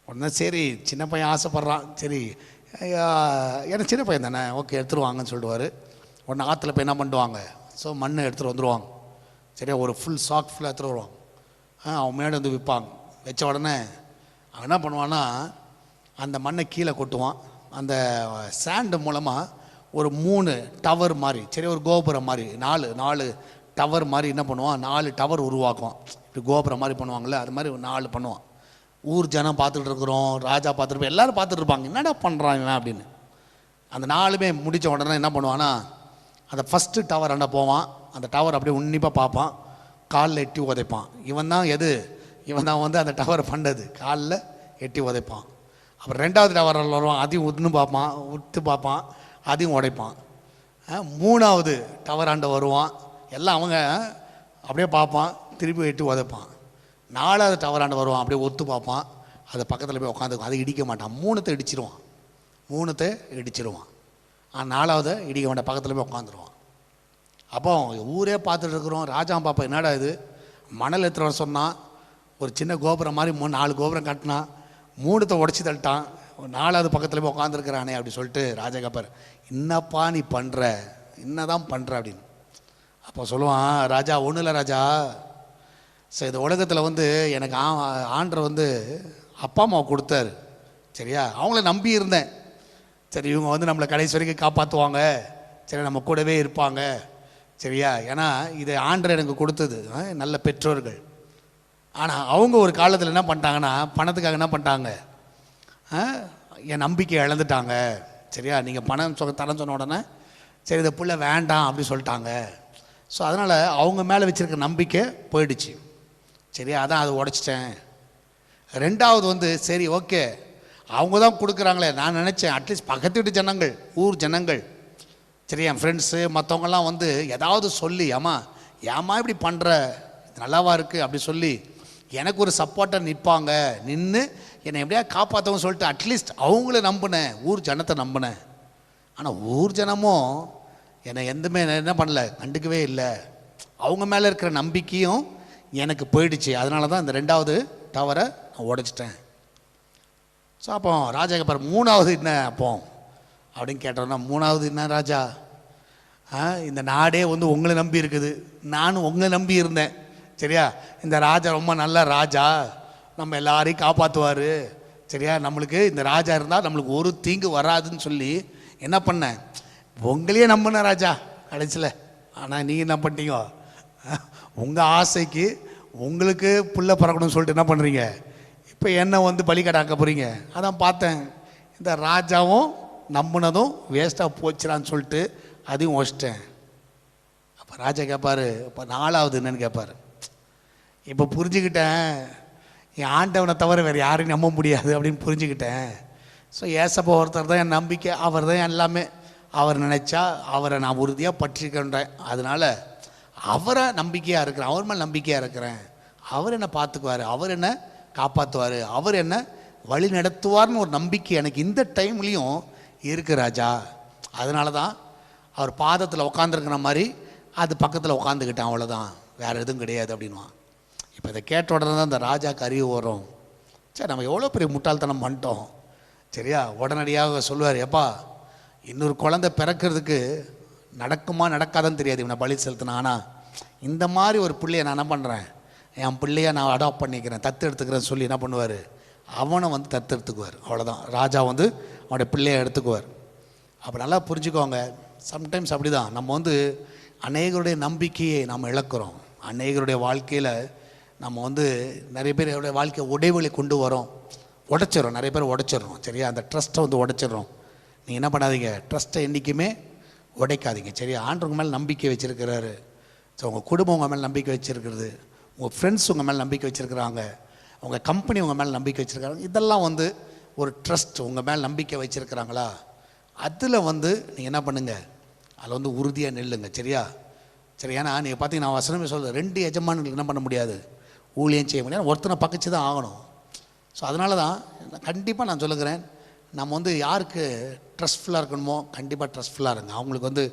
உடனே சரி சின்ன பையன் ஆசைப்பட்றான், சரி எனக்கு சின்ன பையன் தானே, ஓகே எடுத்துருவாங்கன்னு சொல்லிடுவார். உடனே ஆற்றுல போய் என்ன பண்ணுவாங்க, ஸோ மண் எடுத்துகிட்டு வந்துடுவாங்க. சரியா ஒரு ஃபுல் சாக் ஃபுல்லாக எடுத்துகிட்டு வருவாங்க. அவன் முன்னாடி வந்து விற்பாங்க. வச்ச உடனே அவன் என்ன பண்ணுவான்னா, அந்த மண்ணை கீழே கொட்டுவான். அந்த சாண்டு மூலமாக ஒரு 3 டவர் மாதிரி, சரி ஒரு கோபுரம் மாதிரி, 4 டவர் மாதிரி என்ன பண்ணுவான், 4 டவர் உருவாக்குவான். இப்படி கோபுரம் மாதிரி பண்ணுவாங்கள்ல, அது மாதிரி 4 பண்ணுவான். ஊர் ஜனம் பார்த்துட்டு இருக்கிறோம், ராஜா பார்த்துருப்போம், எல்லோரும் பார்த்துட்டு இருப்பாங்க, என்னடா பண்ணுறான் இவன் அப்படின்னு. அந்த 4மே முடித்த உடனே என்ன பண்ணுவான்னா, அந்த ஃபஸ்ட்டு டவர் அண்டை போவான். அந்த டவர் அப்படியே உன்னிப்பாக பார்ப்பான், காலில் எட்டி உதைப்பான். இவன் தான் வந்து அந்த டவரை பண்ணது, காலில் எட்டி உதைப்பான். அப்புறம் 2வது டவரில் வருவான், அதையும் உத்து பார்ப்பான், அதையும் உடைப்பான். 3வது டவர் ஆண்ட வருவான், எல்லாம் அவங்க அப்படியே பார்ப்பான், திருப்பி எட்டி உதைப்பான். 4வது டவர் ஆண்ட வருவான், அப்படியே ஒத்து பார்ப்பான், அது பக்கத்தில் போய் உட்காந்துக்கும், அதை இடிக்க மாட்டான், 3த்தை இடிச்சிருவான். 4வது இடிக்க மாட்டான், பக்கத்தில் போய் உட்காந்துருவான். அப்போ ஊரே பார்த்துட்டு இருக்கிறோம், ராஜா பாப்பா என்னடா இது, மணல் எடுத்துகிட்டு வர சொன்னான், ஒரு சின்ன கோபுரம் மாதிரி 4 கோபுரம் கட்டினான், 3த்தை உடச்சி தள்ளிட்டான், 4வது பக்கத்தில் போய் உட்காந்துருக்கிறானே அப்படி சொல்லிட்டு ராஜா கேட்பார், என்னப்பா நீ பண்ணுற, என்னதான் பண்ணுற அப்படின்னு. அப்போ சொல்லுவான் ராஜா, ஒன்றும் இல்லை ராஜா, சரி இந்த உலகத்தில் வந்து எனக்கு ஆண்டவர் வந்து அப்பா அம்மாவை கொடுத்தாரு, சரியா, அவங்கள நம்பி இருந்தேன், சரி இவங்க வந்து நம்மளை கடைசி வரைக்கும் காப்பாற்றுவாங்க, சரி நம்ம கூடவே இருப்பாங்க, சரியா, ஏன்னா இது ஆண்டவர் எனக்கு கொடுத்தது, நல்ல பெற்றோர்கள். ஆனால் அவங்க ஒரு காலத்தில் என்ன பண்ணிட்டாங்கன்னா, பணத்துக்காக என்ன பண்ணிட்டாங்க, என் நம்பிக்கை இழந்துட்டாங்க, சரியா, நீங்கள் பணம் தரேன்னு சொன்ன உடனே சரி இந்த பிள்ளை வேண்டாம் அப்படி சொல்லிட்டாங்க. ஸோ அதனால் அவங்க மேலே வச்சுருக்க நம்பிக்கை போயிடுச்சு, சரியா, அதான் அதை உடைச்சிட்டேன். 2வது வந்து சரி ஓகே அவங்க தான் கொடுக்குறாங்களே, நான் நினச்சேன் அட்லீஸ்ட் பக்கத்து வீட்டு ஜனங்கள், ஊர் ஜனங்கள், சரி என் ஃப்ரெண்ட்ஸு மற்றவங்கெல்லாம் வந்து ஏதாவது சொல்லி, ஏம்மா இப்படி பண்ணுற, நல்லாவா இருக்குது அப்படி சொல்லி எனக்கு ஒரு சப்போர்ட்டாக நிற்பாங்க, நின்று என்னை எப்படியா காப்பாற்றவும் சொல்லிட்டு அட்லீஸ்ட் அவங்கள நம்பினேன், ஊர் ஜனத்தை நம்பினேன். ஆனால் ஊர் ஜனமும் என்னை எதுவுமே என்ன பண்ணல, கண்டுக்கவே இல்லை, அவங்க மேலே இருக்கிற நம்பிக்கையும் எனக்கு போயிடுச்சு. அதனால தான் இந்த 2வது டவரை நான் உடைச்சிட்டேன். ஸோ அப்போ ராஜா கேட்பார், 3வது என்ன அப்போ அப்படின்னு கேட்டோன்னா, 3வது என்ன ராஜா, இந்த நாடே வந்து உங்களை நம்பி இருக்குது, நானும் உங்களை நம்பி இருந்தேன். சரியா, இந்த ராஜா ரொம்ப நல்ல ராஜா, நம்ம எல்லாரையும் காப்பாற்றுவார். சரியா, நம்மளுக்கு இந்த ராஜா இருந்தால் நம்மளுக்கு ஒரு தீங்கு வராதுன்னு சொல்லி என்ன பண்ணேன், உங்களையே நம்பின ராஜா கடைசியில். ஆனால் நீங்கள் என்ன பண்ணிட்டீங்க, உங்கள் ஆசைக்கு உங்களுக்கு புள்ள பறக்கணும்னு சொல்லிட்டு என்ன பண்ணுறீங்க, இப்போ என்ன வந்து பலிகடாக்க போகிறீங்க. அதான் பார்த்தேன், இந்த ராஜாவும் நம்பினதும் வேஸ்ட்டாக போச்சுறான்னு சொல்லிட்டு அதையும் வச்சிட்டேன். அப்போ ராஜா கேட்பார், இப்போ 4வது என்னன்னு கேட்பார். இப்போ புரிஞ்சுக்கிட்டேன், என் ஆண்டவனை தவிர வேறு யாரையும் நம்ப முடியாது அப்படின்னு புரிஞ்சுக்கிட்டேன். ஸோ ஏசப்பா ஒருத்தர் தான் என் நம்பிக்கை, அவர் தான் எல்லாமே. அவர் நினச்சா அவரை நான் உறுதியாக பற்றிக்கின்றேன். அதனால் அவரை நம்பிக்கையாக இருக்கிறேன், அவர் மேலே நம்பிக்கையாக இருக்கிறேன். அவர் என்னை பார்த்துக்குவார், அவர் என்ன காப்பாற்றுவார், அவர் என்ன வழி நடத்துவார்னு ஒரு நம்பிக்கை எனக்கு இந்த டைம்லேயும் இருக்குது ராஜா. அதனால தான் அவர் பாதத்தில் உட்காந்துருக்கிற மாதிரி அது பக்கத்தில் உட்காந்துக்கிட்டேன், அவ்வளோதான், வேறு எதுவும் கிடையாது அப்படின்வான். இப்போ இதை கேட்ட உடனே தான் இந்த ராஜாக்கு அறிவு வரும். சரி, நம்ம எவ்வளோ பெரிய முட்டாள்தனம் பண்ணிட்டோம். சரியா, உடனடியாக சொல்லுவார், எப்பா இன்னொரு குழந்தை பிறக்கிறதுக்கு நடக்குமா நடக்காதான்னு தெரியாது, இவனை பலி செலுத்தினா. ஆனால் இந்த மாதிரி ஒரு பிள்ளையை நான் என்ன பண்ணுறேன், என் பிள்ளையை நான் அடாப்ட் பண்ணிக்கிறேன், தத்து எடுத்துக்கிறேன்னு சொல்லி என்ன பண்ணுவார், அவனை வந்து தத்து எடுத்துக்குவார். அவ்வளோதான், ராஜா வந்து அவனுடைய பிள்ளையை எடுத்துக்குவார். அப்போ நல்லா புரிஞ்சுக்கோங்க, சம்டைம்ஸ் அப்படி தான் நம்ம வந்து அநேகருடைய நம்பிக்கையை நாம் இழக்கிறோம். அநேகருடைய வாழ்க்கையில் நம்ம வந்து நிறைய பேருடைய வாழ்க்கையை உடைவெளி கொண்டு வரோம், உடைச்சிடறோம், நிறைய பேர் உடைச்சிடறோம். சரியா, அந்த ட்ரஸ்ட்டை வந்து உடைச்சிடறோம். நீங்கள் என்ன பண்ணாதீங்க, ட்ரஸ்ட்டை என்றைக்குமே உடைக்காதீங்க. சரியா, ஆண்டவங்க மேலே நம்பிக்கை வச்சுருக்கிறாரு. ஸோ உங்கள் குடும்பம் உங்கள் மேலே நம்பிக்கை வச்சுருக்கிறது, உங்கள் ஃப்ரெண்ட்ஸ் உங்கள் மேலே நம்பிக்கை வச்சுருக்கிறாங்க, உங்கள் கம்பெனி உங்கள் மேலே நம்பிக்கை வச்சுருக்காங்க. இதெல்லாம் வந்து ஒரு ட்ரஸ்ட், உங்கள் மேலே நம்பிக்கை வச்சுருக்கிறாங்களா, அதில் வந்து நீங்கள் என்ன பண்ணுங்கள், அதில் வந்து உறுதியாக நில்லுங்க. சரியா, சரி. ஏன்னா நீங்கள் பார்த்தீங்கன்னா நான் வசனமே சொல்கிறேன், 2 எஜமானங்களுக்கு என்ன பண்ண முடியாது, ஊழியம் செய்ய முடியாது, ஒருத்தனை பக்கச்சு தான் ஆகணும். ஸோ அதனால தான் கண்டிப்பாக நான் சொல்லுகிறேன், நம்ம வந்து யாருக்கு ட்ரஸ்ட்ஃபுல்லாக இருக்கணுமோ கண்டிப்பாக ட்ரஸ்ட்ஃபுல்லாக இருங்க. அவங்களுக்கு வந்து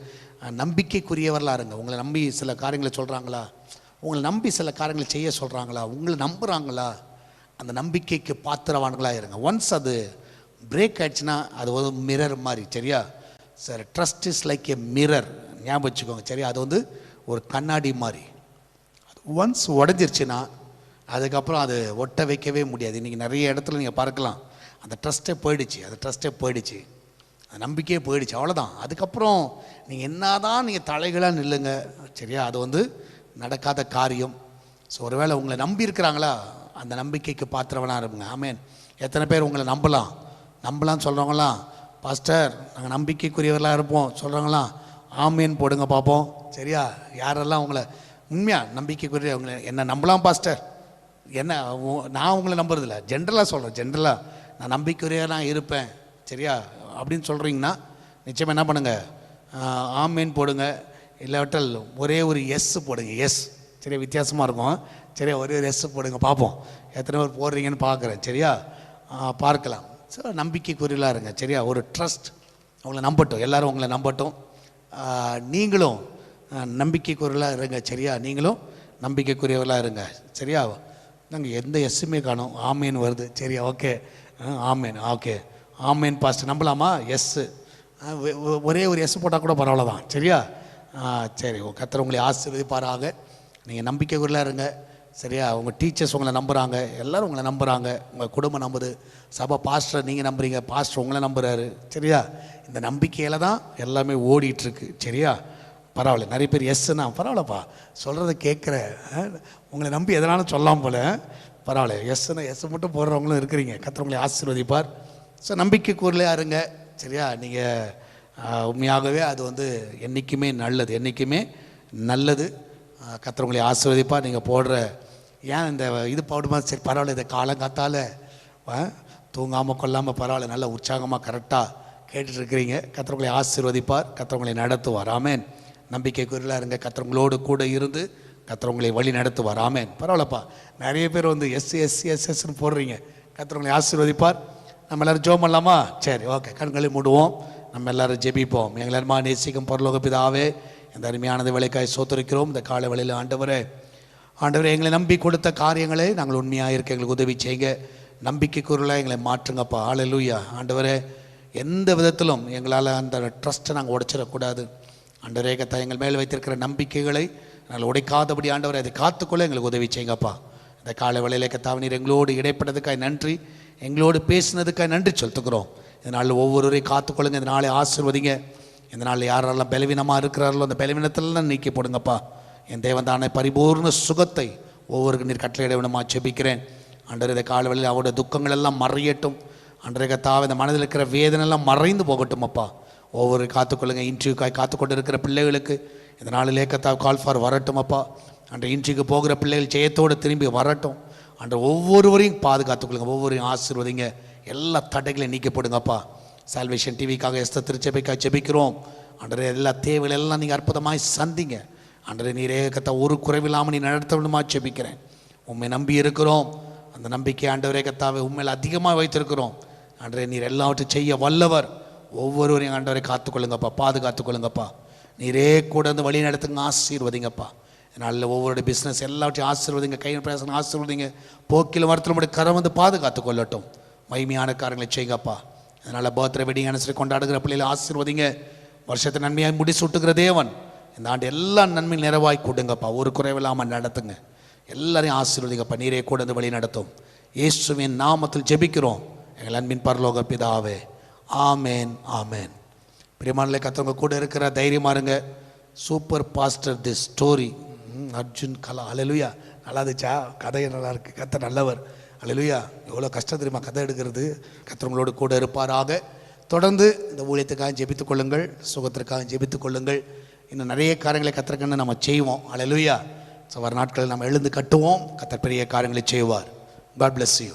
நம்பிக்கைக்குரியவர்களாக இருங்க. உங்களை நம்பி சில காரியங்களை சொல்கிறாங்களா, உங்களை நம்பி சில காரியங்களை செய்ய சொல்கிறாங்களா, உங்களை நம்புகிறாங்களா, அந்த நம்பிக்கைக்கு பாத்திரவான்களாக இருங்க. ஒன்ஸ் அது பிரேக் ஆகிடுச்சுன்னா அது ஒரு மிரர் மாதிரி. சரியா sir, trust is like a mirror, ஞாபகம் வச்சுக்கோங்க. சரியா, அது வந்து ஒரு கண்ணாடி மாதிரி. அது ஒன்ஸ் உடஞ்சிருச்சுன்னா அதுக்கப்புறம் அது ஒட்ட வைக்கவே முடியாது. இன்றைக்கி நிறைய இடத்துல நீங்கள் பார்க்கலாம், அந்த ட்ரஸ்ட்டே போயிடுச்சு, அந்த ட்ரஸ்ட்டே போயிடுச்சு, அந்த நம்பிக்கையே போயிடுச்சு, அவ்வளோதான். அதுக்கப்புறம் நீங்கள் என்ன தான் நீங்கள் தலைகளாக நில்லுங்க. சரியா, அது வந்து நடக்காத காரியம். ஸோ ஒருவேளை உங்களை நம்பி இருக்கிறாங்களா, அந்த நம்பிக்கைக்கு பாத்திரவனாக இருங்க. ஆமேன். எத்தனை பேர் உங்களை நம்பலாம்னு சொல்கிறவங்களாம், பாஸ்டர் நாங்கள் நம்பிக்கைக்குரியவர்களாக இருப்போம் சொல்கிறவங்களாம் ஆமேன் போடுங்க பார்ப்போம். சரியா, யாரெல்லாம் உங்களை உண்மையாக நம்பிக்கைக்குரிய, உங்களை என்ன நம்பலாம் பாஸ்டர், என்ன நான் உங்களை நம்புறதில்ல, ஜென்ரலாக சொல்கிறேன், ஜென்ரலாக நான் நம்பிக்கைக்குரியவனாக இருப்பேன் சரியா அப்படின்னு சொல்கிறீங்கன்னா நிச்சயமாக என்ன பண்ணுங்கள், ஆமேன் போடுங்க. இல்லாவிட்டால் ஒரே ஒரு எஸ் போடுங்க. எஸ் சரியா, வித்தியாசமாக இருக்கும். சரியா, ஒரே ஒரு எஸ் போடுங்க பார்ப்போம் எத்தனை பேர் போடுறீங்கன்னு பார்க்குறேன். சரியா, பார்க்கலாம். ஸோ நம்பிக்கைக்குரியலாக இருங்க. சரியா, ஒரு ட்ரஸ்ட், உங்களை நம்பட்டும், எல்லோரும் உங்களை நம்பட்டும், நீங்களும் நம்பிக்கைக்குரியலாக இருங்க. சரியா, நீங்களும் நம்பிக்கைக்குரியவர்களாக இருங்க. சரியா, நாங்கள் எந்த எஸ்ஸுமே காணும், ஆமேன் வருது. சரியா, ஓகே, ஆமேன், ஓகே, ஆமேன் பாஸ்டர் நம்பலாமா, எஸ்ஸு, ஒரே ஒரு எஸ் போட்டால் கூட பரவாயில்ல தான். சரியா, சரி, கர்த்தர் உங்களை ஆசீர்வதிப்பாராக. நீங்கள் நம்பிக்கைக்குரியலாக இருங்க. சரியா, உங்கள் டீச்சர்ஸ் உங்களை நம்புகிறாங்க, எல்லோரும் உங்களை நம்புகிறாங்க, உங்கள் குடும்பம் நம்புது, சபை பாஸ்டர் நீங்கள் நம்புறீங்க, பாஸ்டர் உங்களை நம்புகிறாரு. சரியா, இந்த நம்பிக்கையில் தான் எல்லாமே ஓடிட்டுருக்கு. சரியா, பரவாயில்ல. நிறைய பேர் எஸ்ஸுன்னா பரவாயில்லப்பா சொல்கிறத கேட்குற, உங்களை நம்பி எதனாலும் சொல்லலாம் போல், பரவாயில்ல. எஸ்ஸுன்னா எஸ் மட்டும் போடுறவங்களும் இருக்கிறீங்க. கர்த்தர் உங்களை ஆசீர்வதிப்பார். ஸோ நம்பிக்கைக்குரியலாக இருங்க. சரியா, நீங்கள் உண்மையாகவே அது வந்து என்றைக்குமே நல்லது, என்றைக்குமே நல்லது. கர்த்தர் உங்களை ஆசீர்வதிப்பார். நீங்கள் போடுற ஏன் இந்த இது போடுமா, சரி பரவாயில்ல, இதை காலங்காத்தால் தூங்காமல் கொள்ளாமல் பரவாயில்ல, நல்ல உற்சாகமாக கரெக்டாக கேட்டுட்ருக்கிறீங்க. கர்த்தர் உங்களை ஆசீர்வதிப்பார், கர்த்தர் உங்களை நடத்துவார். ஆமேன். நம்பிக்கைக்குரியலாக இருங்க. கர்த்தர் உங்களோடு கூட இருந்து கர்த்தர் உங்களை வழி நடத்துவார். ஆமேன். பரவாயில்லப்பா, நிறைய பேர் வந்து எஸ்எஸ்ன்னு போடுறீங்க. கர்த்தர் உங்களை ஆசீர்வதிப்பார். நம்ம எல்லோரும் ஜெபம் பண்ணலாமா? சரி, ஓகே, கண்களை மூடுவோம், நம்ம எல்லோரும் ஜெபிப்போம். எங்கள் எல்லாருமா நேசிக்கும் பரலோக பிதாவே, இந்த அருமையானது வேலைக்காய் சோத்திருக்கிறோம். இந்த காலை வேளையில் ஆண்டவரே எங்களை நம்பி கொடுத்த காரியங்களை நாங்கள் உண்மையாக இருக்க எங்களுக்கு உதவி செய்யுங்க. நம்பிக்கைக்குரியலாக எங்களை மாற்றுங்கப்பா. ஹல்லேலூயா. ஆண்டவரே, எந்த விதத்திலும் எங்களால் அந்த ட்ரஸ்ட்டை நாங்கள் உடைச்சிடக்கூடாது. ஆண்டவரே கத்தா எங்கள் மேல் வைத்திருக்கிற நம்பிக்கைகளை நாங்கள் உடைக்காதபடி ஆண்டவரை அதை காத்துக்கொள்ள எங்களுக்கு உதவி செய்யுங்கப்பா. இந்த காலை வேளையிலே கத்தாவே நீர் எங்களோடு இடைப்பட்டதுக்காக நன்றி, எங்களோடு பேசினதுக்காக நன்றி செலுத்துக்கிறோம். இதனால் ஒவ்வொருவரையும் காத்துக்கொள்ளுங்க. இந்த நாளை ஆசீர்வதிங்க. இந்த நாளில் யாரெல்லாம் பலவீனமாக இருக்கிறார்களோ அந்த பலவீனத்திலலாம் நீக்கி போடுங்கப்பா. என் தேவன் தானே பரிபூர்ண சுகத்தை ஒவ்வொருக்கு நீர் கட்டளையிட வேணுமா ஜெபிக்கிறேன். ஆண்டவரே இந்த காலை வேளையில் அவருடைய துக்கங்கள் எல்லாம் மறையட்டும். ஆண்டவரே கத்தாவே இந்த மனதில் இருக்கிற வேதனை எல்லாம் மறைந்து போகட்டும் அப்பா. ஒவ்வொரு காத்துக்கொள்ளுங்க. இன்டர்வியூக்காய் காத்துக்கொண்டு இருக்கிற பிள்ளைகளுக்கு இந்த நாளிலே கத்தாவே கால் ஃபார் வரட்டும் அப்பா. அன்று இன்றைக்கு போகிற பிள்ளைகள் ஜெயத்தோடு திரும்பி வரட்டும். அன்று ஒவ்வொருவரையும் பாதுகாத்துக்கொள்ளுங்க, ஒவ்வொருவரையும் ஆசீர்வதிங்க. எல்லா தடைகளையும் நீக்கப்படுங்கப்பா. சால்வேஷன் டிவிக்காக எஸ்தர் திருச்சபைக்காக ஜெபிக்கிறோம். அன்றே எல்லா தேவைகள் எல்லாம் நீங்கள் அற்புதமாய் சந்திங்க. அன்றே நீரே கத்தா ஒரு குறைவில்லாமல் நீ நடத்த வேண்டுமா ஜெபிக்கிறேன். உண்மை நம்பி இருக்கிறோம். அந்த நம்பிக்கை ஆண்டவரே கத்தாவை உண்மையில் அதிகமாக வைத்திருக்கிறோம். அன்றே நீர் எல்லாவற்றையும் செய்ய வல்லவர். ஒவ்வொருவரையும் ஆண்டவரை காத்துக்கொள்ளுங்கப்பா, பாதுகாத்துக்கொள்ளுங்கப்பா. நீரே கூட வந்து வழி நடத்துங்க, ஆசீர்வதிங்கப்பா. நல்ல ஒவ்வொருடைய பிஸ்னஸ் எல்லாவற்றையும் ஆசீர்வதிங்க, கையில் பிரயாசம் ஆசீர்வதிங்க. போக்கில் வரத்தில் கரம் வந்து பாதுகாத்து கொள்ளட்டும். மகிமையான காரியங்களை செய்யுங்கப்பா. அதனால் பர்த்டே வெட்டிங் அனுசரி கொண்டாடுகிற பிள்ளைகளை ஆசீர்வதிங்க. வருஷத்தை நன்மையாக முடிசூட்டுகிற தேவன் இந்த ஆண்டு எல்லா நன்மையும் நிறைவாய் கொடுங்கப்பா. ஒரு குறைவில்லாமல் நடத்துங்க. எல்லாரையும் ஆசீர்வதிங்கப்பா. நீரே கூட வந்து வழி நடத்தும். இயேசுவின் நாமத்தில் ஜெபிக்கிறோம் எங்கள் அன்பின் பரலோக பிதாவே, ஆமேன், ஆமேன். பிரியமானலே கத்தவங்க கூட இருக்கிற தைரியமாக இருங்க. Super pastor the story Arjun Kala. Hallelujah. நல்லா இருந்துச்சா? கதை நல்லா இருக்குது. கத்த நல்லவர். அல்லேலூயா. எவ்வளோ கஷ்டம் தெரியுமா கதை எடுக்கிறது. கத்தவங்களோடு கூட இருப்பாராக. தொடர்ந்து இந்த ஊழியத்துக்காக ஜெபித்துக் கொள்ளுங்கள், சுகத்திற்காக ஜெபித்துக் கொள்ளுங்கள். இன்னும் நிறைய காரியங்களை கத்தற்கன்னு நம்ம செய்வோம். அல்லேலூயா. வர நாட்களில் நம்ம எழுந்து கட்டுவோம். கத்தர் பெரிய காரியங்களை செய்வார். God bless you.